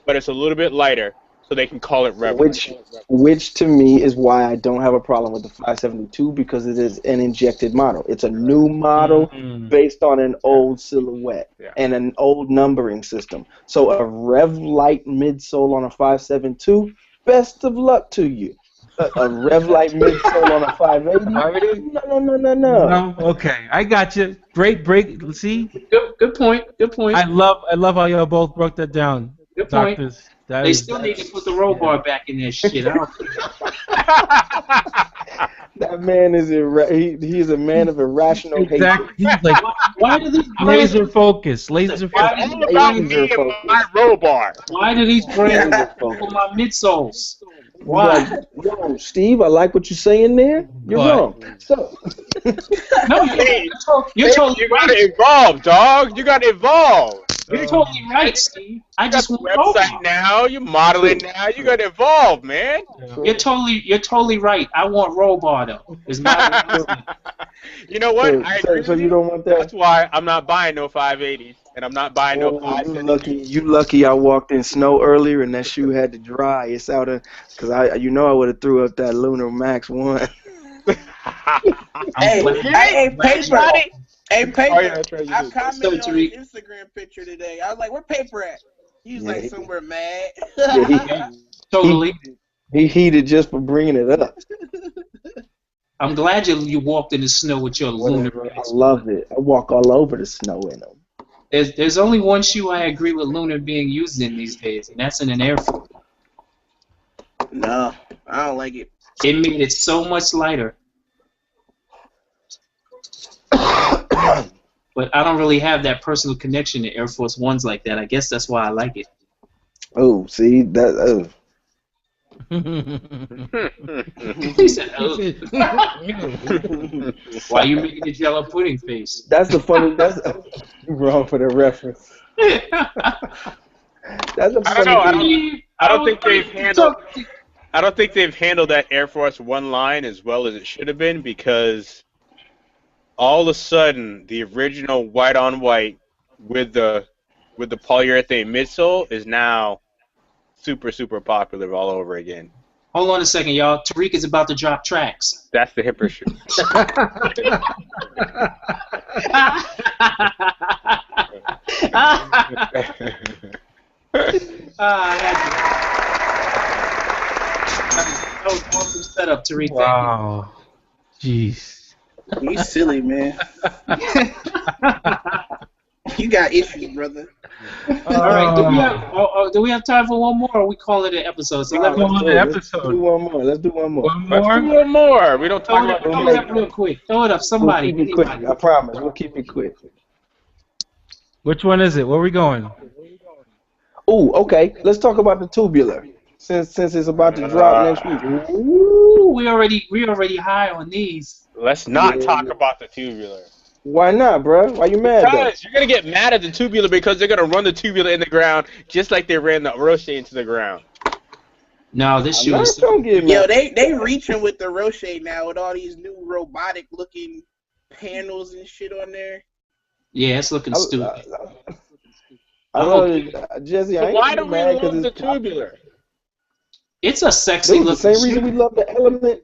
but it's a little bit lighter, so they can call it Rev Light. Which to me is why I don't have a problem with the 572, because it is an injected model. It's a new model based on an old silhouette and an old numbering system. So a Rev Light midsole on a 572, best of luck to you. A Rev Light midsole on a 580? No. Okay, I got you. Great break. See? Good point. I love how y'all both broke that down. Good Doctors. point. They still need to put the roll bar back in their shit. I don't That man is he's a man of irrational hate. Exactly. He's like, why do these laser focus? Laser focus. All about me and my roll bar. Why do these brands for my midsoles? Why? Yo, Steve, I like what you're saying there. You're wrong. So, no, you're totally You gotta evolve, dog. You gotta evolve. You're totally right, Steve. I just want website now. You're modeling now. You gotta evolve, man. You're totally right. I want roll bar though. It's not. You know what? I agree so you don't want that? That's why I'm not buying no 580s, and I'm not buying no 570s. You lucky. I walked in snow earlier, and that shoe had to dry. It's out of because I would have threw up that Lunar Max 1. Hey, Paper. Hey, Paper. Oh, yeah, I commented on your Instagram picture today. I was like, "Where Paper at?" He was somewhere mad. Totally. He heated just for bringing it up. I'm glad you walked in the snow with your Lunar. I love it. I walk all over the snow in them. There's only one shoe I agree with Lunar being used in these days, and that's in an Air Force. No, I don't like it. It made it so much lighter. But I don't really have that personal connection to Air Force Ones like that. I guess that's why I like it. Oh, see that. He said, why are you making the Jello pudding face? That's the funny. You're wrong for the reference. That's a funny. I don't think they've handled. I don't think they've handled that Air Force One line as well as it should have been, because all of a sudden the original white on white with the polyurethane midsole is now super popular all over again. Hold on a second, y'all. Tariq is about to drop tracks. That's the hipper shoe. I had that was awesome setup, Tariq. Wow. Jeez. You silly, man. You got issues, brother. All right. Do we have time for one more, or we call it an episode? So Let's do one episode. Let's do one more. Let's do one more. One more. Let's do one more. We don't talk about throw it up real quick. Throw it up, somebody. We'll keep it quick. I promise. We'll keep it quick. Which one is it? Where are we going? Ooh, okay. Let's talk about the tubular. Since it's about to drop next week. Ooh, we already high on these. Let's not talk about the tubular. Why not, bro? Why you mad? Because you're gonna get mad at the tubular because they're gonna run the tubular in the ground just like they ran the Roche into the ground. No, this shoe is. Yo, they reaching with the Roche now with all these new robotic looking panels and shit on there. Yeah, it's looking stupid. Jesse, so why do we love the tubular? It's a sexy look. The same reason we love the Element.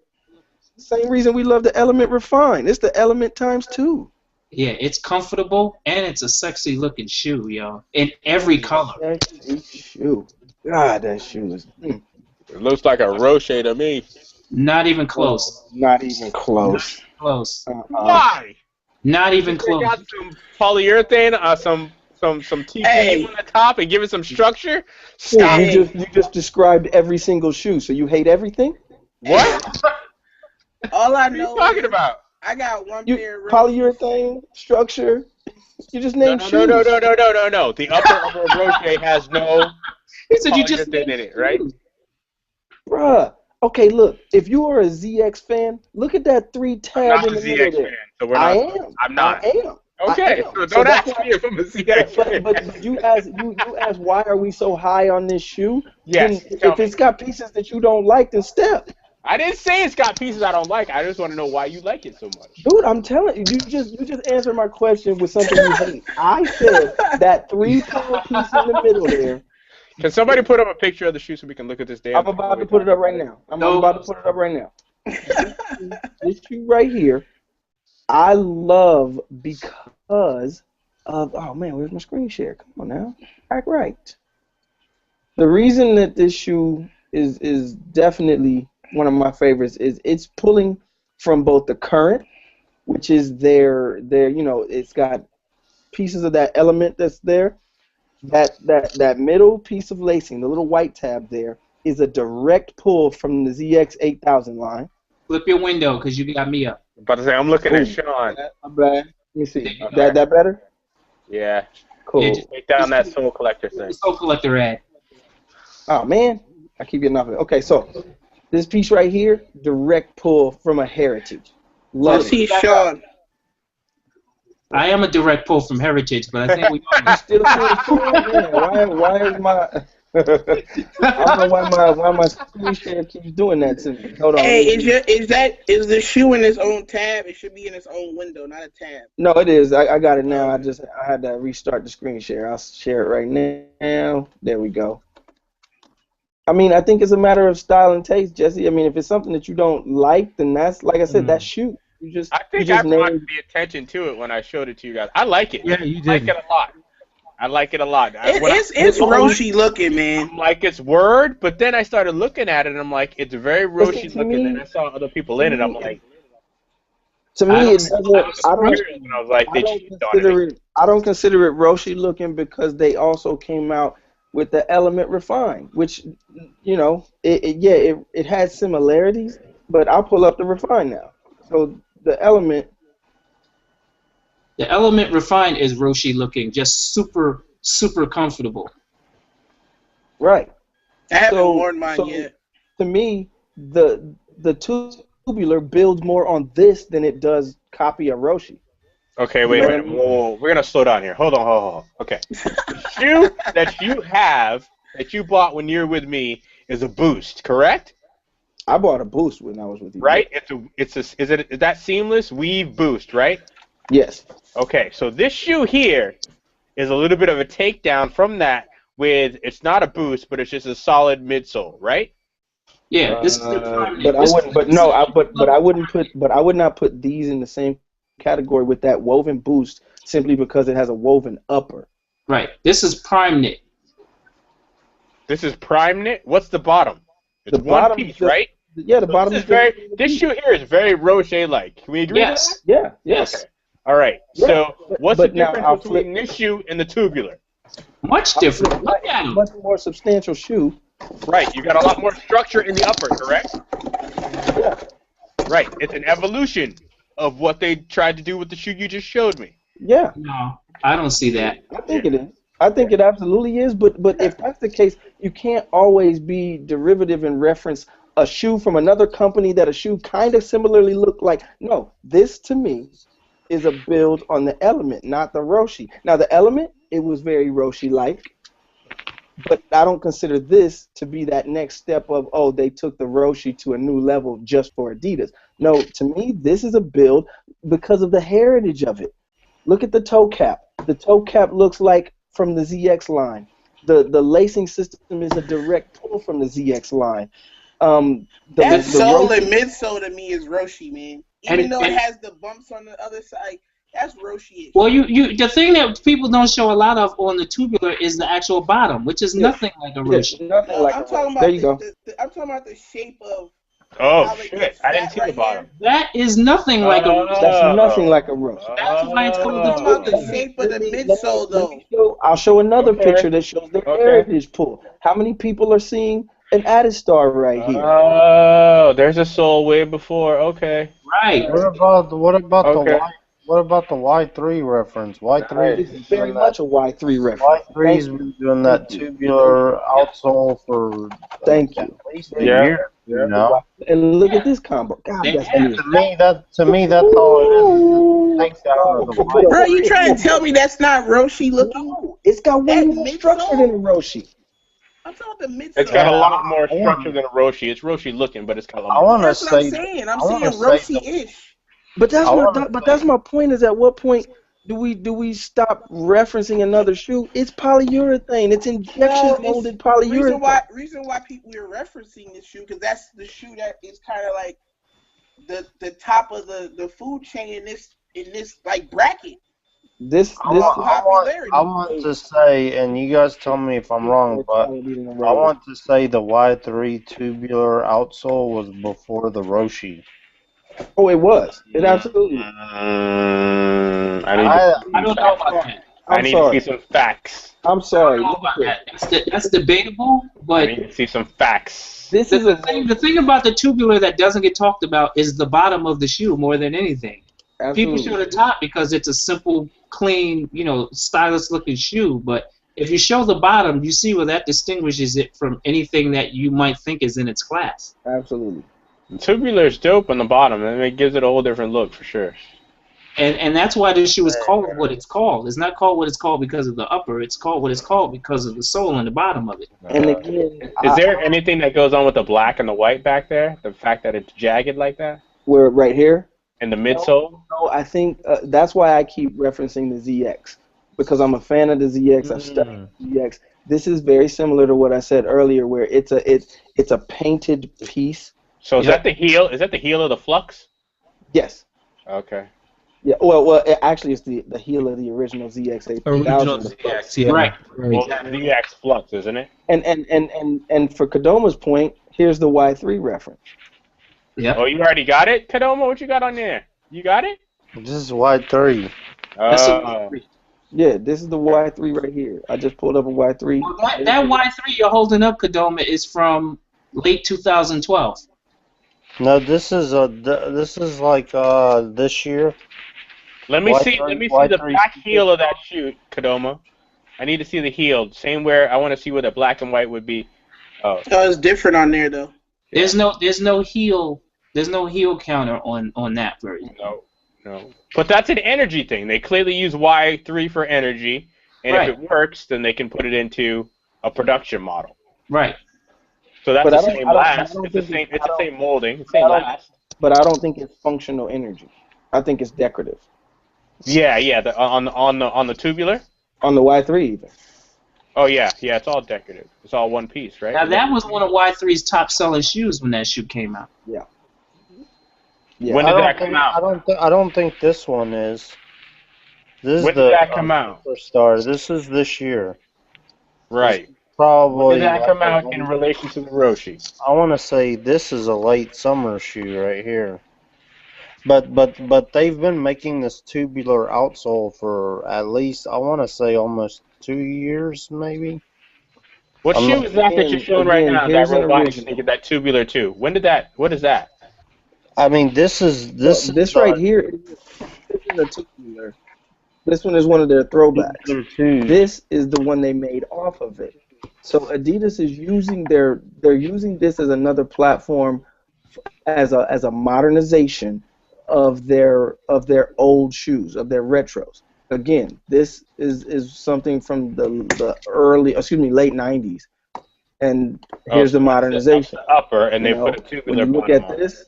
Same reason we love the Element Refine. It's the Element times 2. Yeah, it's comfortable and it's a sexy looking shoe, yo. In every color. Sexy shoe. God, that shoe is. It looks like a Roche to me. Not even close. Not even close. Not close. Why? Not even close. They got some polyurethane, some TPU on the top and give it some structure. Stop. You just described every single shoe, so you hate everything? What? All I know. What are you talking about? I got one pair of polyurethane structure. You just named shoes. No. The upper of a Roche has no polyurethane in it, right? Bruh. Okay, look. If you are a ZX fan, look at that 3-tab in the middle there. Fan, so we're not, I am. I'm not. I am. Okay, so don't ask me if I'm a ZX fan. But you asked why are we so high on this shoe? Yes. If it's got pieces that you don't like, then step. I didn't say it's got pieces I don't like. I just want to know why you like it so much. Dude, I'm telling you, you just answered my question with something you hate. I said that 3-pound piece in the middle there. Can somebody put up a picture of the shoe so we can look at this damn? I'm about to put it up right now. I'm about to put it up right now. This shoe right here, I love because of, oh man, where's my screen share? Come on now, act right. The reason that this shoe is definitely one of my favorites is it's pulling from both the current, which is their it's got pieces of that Element that's there. That middle piece of lacing, the little white tab there, is a direct pull from the ZX 8000 line. Flip your window because you got me up. I'm about to say, I'm looking at Sean. I'm bad. Let me see. That better? Yeah. Cool. Yeah, Take down that Soul Collector thing. Soul Collector ad. Oh, man. I keep getting off it. Okay, so this piece right here, direct pull from a Heritage. Let's see Sean. I am a direct pull from Heritage, but I think we are. Still why is my I don't know why my screen share keeps doing that to me. Hold on. Hey, is the shoe in its own tab? It should be in its own window, not a tab. No, it is. I got it now. I had to restart the screen share. I'll share it right now. There we go. I mean, I think it's a matter of style and taste, Jesse. I mean, if it's something that you don't like, then that's, like I said, that's shoe. I think I brought the attention to it when I showed it to you guys. I like it. Yeah, you did. I like it a lot. I like it a lot. It's Roshi looking, man. I'm like, it's word, but then I started looking at it, and I'm like, it's very Roshi looking, and I saw other people in it. I'm like, to me, it doesn't. I don't consider it Roshi looking because they also came out with the Element Refine, which, it has similarities, but I'll pull up the Refine now. So the Element Refine is Roshi looking, just super, super comfortable. Right. I haven't worn mine yet. To me, the tubular builds more on this than it does copy a Roshi. Okay, wait a minute. Whoa, we're gonna slow down here. Hold on. Okay. The shoe that you have, that you bought when you were with me, is a Boost, correct? I bought a Boost when I was with you. Right? Is that seamless weave Boost, right? Yes. Okay, so this shoe here is a little bit of a takedown from that with, it's not a Boost, but it's just a solid midsole, right? Yeah, this is the prime. But I would not put these in the same category with that woven Boost simply because it has a woven upper. Right. This is prime knit. This is prime knit. What's the bottom? It's The one bottom piece, is just, right? Yeah, the bottom is very. just This shoe here is very Rocher-like. Can we agree to that? Yeah. Yes. Okay. All right. Yeah, So what's the but now difference I'll between this shoe and the tubular? Much different. Look at him. Much more substantial shoe. Right. You got a lot more structure in the upper, correct? Yeah. Right. It's an evolution of what they tried to do with the shoe you just showed me. Yeah. No, I don't see that. I think it is. I think it absolutely is. But if that's the case, you can't always be derivative and reference a shoe from another company that a shoe kind of similarly look like. No, this to me is a build on the Element, not the Roshi. Now the Element, it was very Roshi-like, but I don't consider this to be that next step of, oh, they took the Roshi to a new level just for Adidas. No, to me, this is a build because of the heritage of it. Look at the toe cap. The toe cap looks like from the ZX line. The lacing system is a direct pull from the ZX line. That sole and midsole to me is Roshi, man. Even though it has the bumps on the other side, that's Roshi-ish. Well, the thing that people don't show a lot of on the tubular is the actual bottom, which is nothing like a Roshi. Nothing like I'm talking about there you go. I'm talking about the shape of. Oh shit! I didn't see the bottom. That is nothing like a Roshi. That's nothing like a Roshi. That's why it's called I'm talking about the shape of the midsole, though. I'll show another picture that shows the heritage pull. How many people are seeing an added star right here? Oh, there's a sole way before. Okay. Right. What about the Y3 reference? Y3 This is very much a Y3 reference. Y3's been doing that tubular outsole for Thank you. at least a year. You know? And look at this combo. God, that's beautiful. To me, that's all it is. Takes out of the white. Bro, you trying to tell me that's not Roshi looking? No, it's got way more structure than a Roshi. I'm talking about the midsole. It's got a lot more structure than a Roshi. It's Roshi looking, but it's got a lot more. That's what I'm saying. I'm saying Roshi-ish. But that's my point. Is at what point do we stop referencing another shoe? It's polyurethane. It's injection molded polyurethane. Reason why people are referencing this shoe because that's the shoe that is kind of like the top of the food chain in this like bracket. I want to say, and you guys tell me if I'm wrong, but I want to say the Y3 tubular outsole was before the Roshi. Oh, it was. It absolutely. I don't know about that. I need to see some facts. I'm sorry. I don't know about that. That's debatable, but I need to see some facts. The thing about the tubular that doesn't get talked about is the bottom of the shoe more than anything. Absolutely. People show the top because it's a simple, clean, stylish looking shoe, but if you show the bottom, you see where that distinguishes it from anything that you might think is in its class. Absolutely. The tubular is dope on the bottom, and it gives it a whole different look for sure. And that's why this shoe is called what it's called. It's not called what it's called because of the upper. It's called what it's called because of the sole and the bottom of it. And again, is there anything that goes on with the black and the white back there? The fact that it's jagged like that? Where right here? In the midsole? No, I think that's why I keep referencing the ZX because I'm a fan of the ZX. I've studied the ZX. This is very similar to what I said earlier, where it's a painted piece. So is that the heel? Is that the heel of the Flux? Yes. Okay. Yeah. Well, actually, it's the heel of the original ZX. Original ZX. Yeah. Right. Well, ZX Flux, isn't it? And for Kodoma's point, here's the Y3 reference. Yeah. Oh, you already got it, Kadoma? What you got on there? You got it? This is Y3. Yeah, this is the Y3 right here. I just pulled up a Y3. Well, that Y3 you're holding up, Kadoma, is from late 2012. No, this is like this year. Let me see the back heel of that shoe, Kadoma. I need to see the heel. Same where I want to see where the black and white would be. Oh, it's different on there though. There's no heel counter on that version. No. But that's an energy thing. They clearly use Y3 for energy, and if it works, then they can put it into a production model. Right. So that's the same last. It's the same molding. It's the same last. But I don't think it's functional energy. I think it's decorative. Yeah. On the tubular. On the Y3 even. Oh yeah. It's all decorative. It's all one piece, right? Now that was one of Y3's top selling shoes when that shoe came out. Yeah. When did that come out? I don't think this one is. When did that come out? Superstar. This is this year. Right. Probably. When did that come out in relation to the Roshi? I want to say this is a late summer shoe right here. But they've been making this tubular outsole for at least, I want to say, almost 2 years, maybe. What shoe is that you're showing right now? That robotic sneaker, that tubular too. When did that? What is that? I mean, this right here. This is a tubular. This one is one of their throwbacks. This is the one they made off of it. So Adidas is using they're using this as another platform as a modernization of their old shoes, of their retros. Again, this is something from the late 90s. And here's the modernization. The upper, and they put a tubular when you look at this,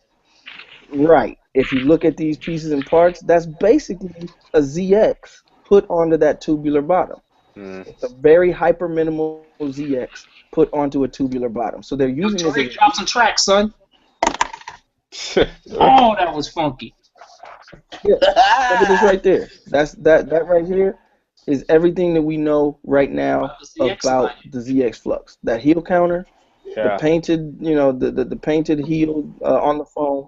right. If you look at these pieces and parts, that's basically a ZX put onto that tubular bottom. It's a very hyper minimal ZX put onto a tubular bottom. So they're using this. Drop some tracks, son. Oh, that was funky. Yeah, look at this right there. That right here is everything that we know right now about the ZX Flux. That heel counter, the painted, the painted heel on the foam.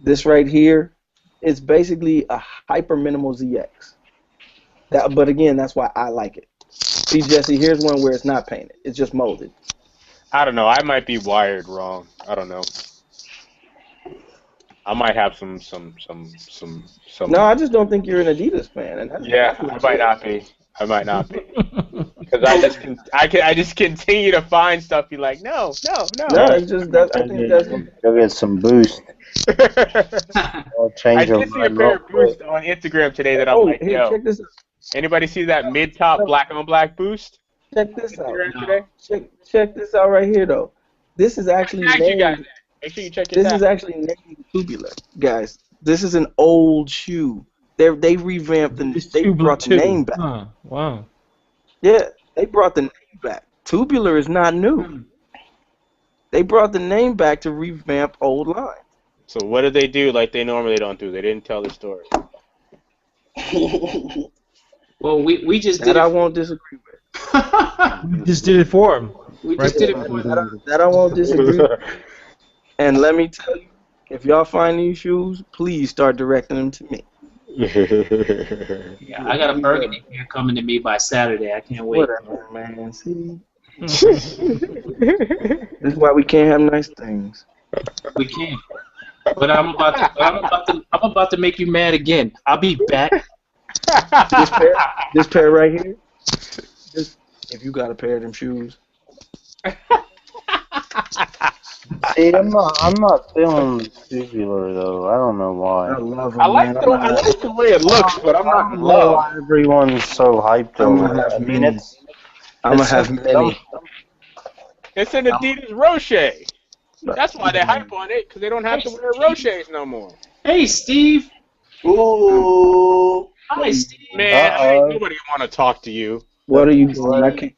This right here is basically a hyper minimal ZX. But again, that's why I like it. See, Jesse, here's one where it's not painted; it's just molded. I don't know. I might be wired wrong. I don't know. I might have some. No, I just don't think you're an Adidas fan. And I might not be. I might not be. Because I just continue to find stuff. You're like, no. No, it's just that. I think that's. Go get some Boost. I did see a pair of Boost on Instagram today that I'm like, yo. Check this out. Anybody see that mid-top black on black Boost? Check this out. Check this out right here, though. This is actually named. Make sure you check this is actually named tubular, guys. This is an old shoe. They revamped they brought the name back. Huh. Wow. Yeah, they brought the name back. Tubular is not new. They brought the name back to revamp old lines. So what did they do like they normally don't do? They didn't tell the story. Well, we just did that. I won't disagree with. We just did it for him. We just did it for him. That I won't disagree with. And let me tell you, if y'all find these shoes, please start directing them to me. Yeah, I got a burgundy pair coming to me by Saturday. I can't wait. Whatever, man. See, this is why we can't have nice things. We can't. But I'm about to make you mad again. I'll be back. This pair right here. If you got a pair of them shoes. See, I'm not feeling tubular though. I don't know why. I love them, I like the way it looks, but I'm not in love. Why everyone's so hyped over it. I mean, I'm gonna have many. It's an Adidas Roche. That's why they hype on it, because they don't have to wear Roches no more. Hey, Steve. Ooh. Hi, Steve. Man, nobody want to talk to you. What are you doing? I can't.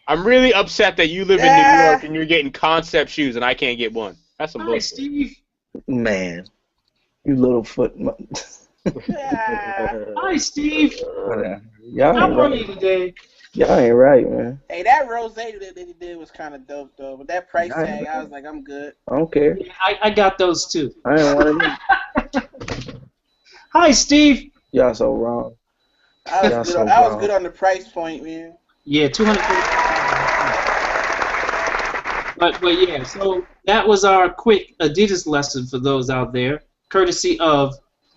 I'm really upset that you live in New York and you're getting concept shoes and I can't get one. That's some bullshit. Steve. Man, you little foot. Hi, Steve. Y'all How are you today? Y'all ain't right, man. Hey, that rose that they did was kind of dope, though. But that price tag, I was like, I'm good. I don't care. Yeah, I got those, too. I ain't one of them. Hi, Steve. Y'all so wrong. I was good on the price point, man. Yeah, $200. But yeah, so that was our quick Adidas lesson for those out there, courtesy of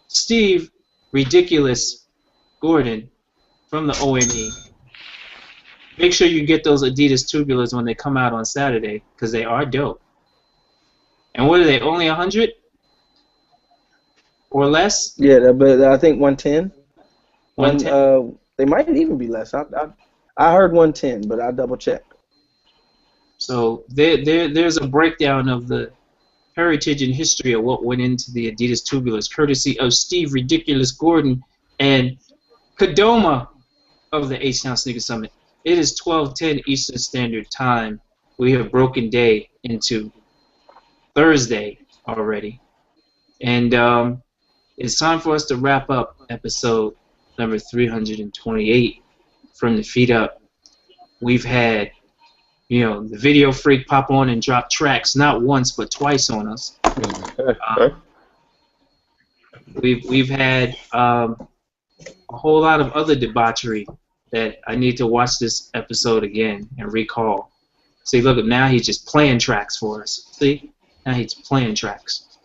Steve Ridiculous Gordon from the ONE. Make sure you get those Adidas tubulars when they come out on Saturday, because they are dope. And what are they, only 100 or less? Yeah, but I think 110. 110. They might even be less. I heard 110, but I'll double check. So there's a breakdown of the heritage and history of what went into the Adidas tubulars, courtesy of Steve Ridiculous Gordon and Kadoma of the H-Town Sneaker Summit. It is 12:10 Eastern Standard Time. We have broken day into Thursday already. And it's time for us to wrap up episode number 328 from the Feet Up. We've had you know, the video freak pop on and drop tracks not once but twice on us. We've had a whole lot of other debauchery that I need to watch this episode again and recall. See, look, now he's just playing tracks for us. See, now he's playing tracks.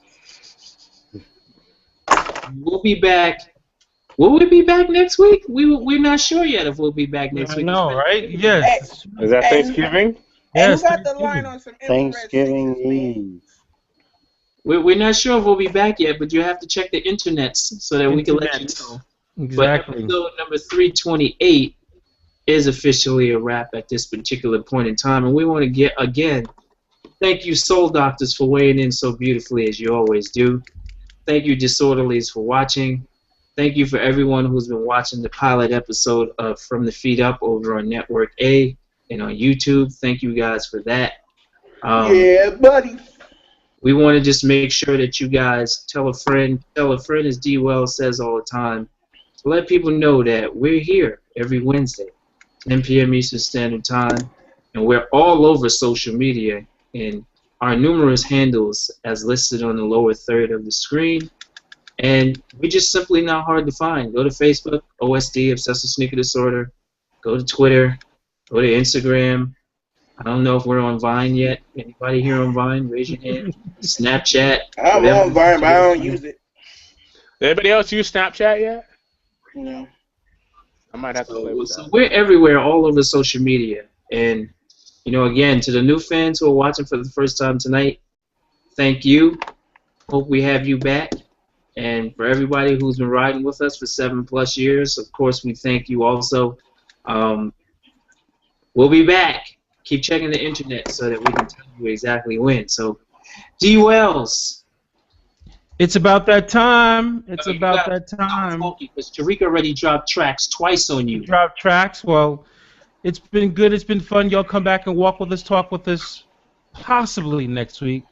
We'll be back. Will we be back next week? We're not sure yet if we'll be back next week. No, right? Yes. Is that Thanksgiving? Yes. Who got the line on some Thanksgiving Eve. We're not sure if we'll be back yet, but you have to check the internets so that we can let you know. Exactly. But episode number 328 is officially a wrap at this particular point in time, and we want to again thank you, Sole Doctors, for weighing in so beautifully as you always do. Thank you, Disorderlies, for watching. Thank you for everyone who's been watching the pilot episode of From the Feet Up over on Network A and on YouTube. Thank you guys for that. Yeah, buddy. We want to just make sure that you guys tell a friend, as D. Wells says all the time, to let people know that we're here every Wednesday, 10 p.m. Eastern Standard Time, and we're all over social media in our numerous handles as listed on the lower third of the screen. And we're just simply not hard to find. Go to Facebook, OSD, Obsessive Sneaker Disorder. Go to Twitter. Go to Instagram. I don't know if we're on Vine yet. Anybody here on Vine? Raise your hand. Snapchat. I'm on Vine, but I don't use it. Anybody else use Snapchat yet? No. I might have to play with that. So we're everywhere, all over social media. And, you know, again, to the new fans who are watching for the first time tonight, thank you. Hope we have you back. And for everybody who's been riding with us for 7+ years, of course, we thank you also. We'll be back. Keep checking the internet so that we can tell you exactly when. So, D. Wells. It's about that time. It's about that time. Because Tariq already dropped tracks twice on you. Dropped tracks? Well, it's been good. It's been fun. Y'all come back and walk with us, talk with us, possibly next week.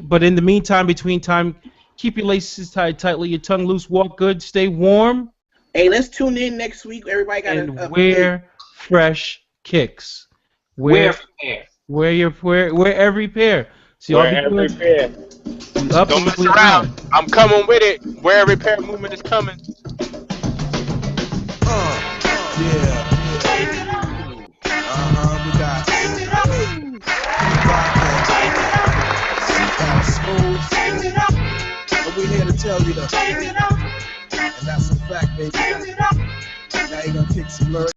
But in the meantime, between time, keep your laces tied tightly, your tongue loose, walk good, stay warm. Hey, let's tune in next week. Everybody got to wear fresh kicks. Wear every pair. See, wear every pair. Don't mess around. I'm coming with it. Wear every pair movement is coming. Yeah. We got smooth. And we here to tell you that. And that's a fact, baby. Now you gonna kick some lyrics.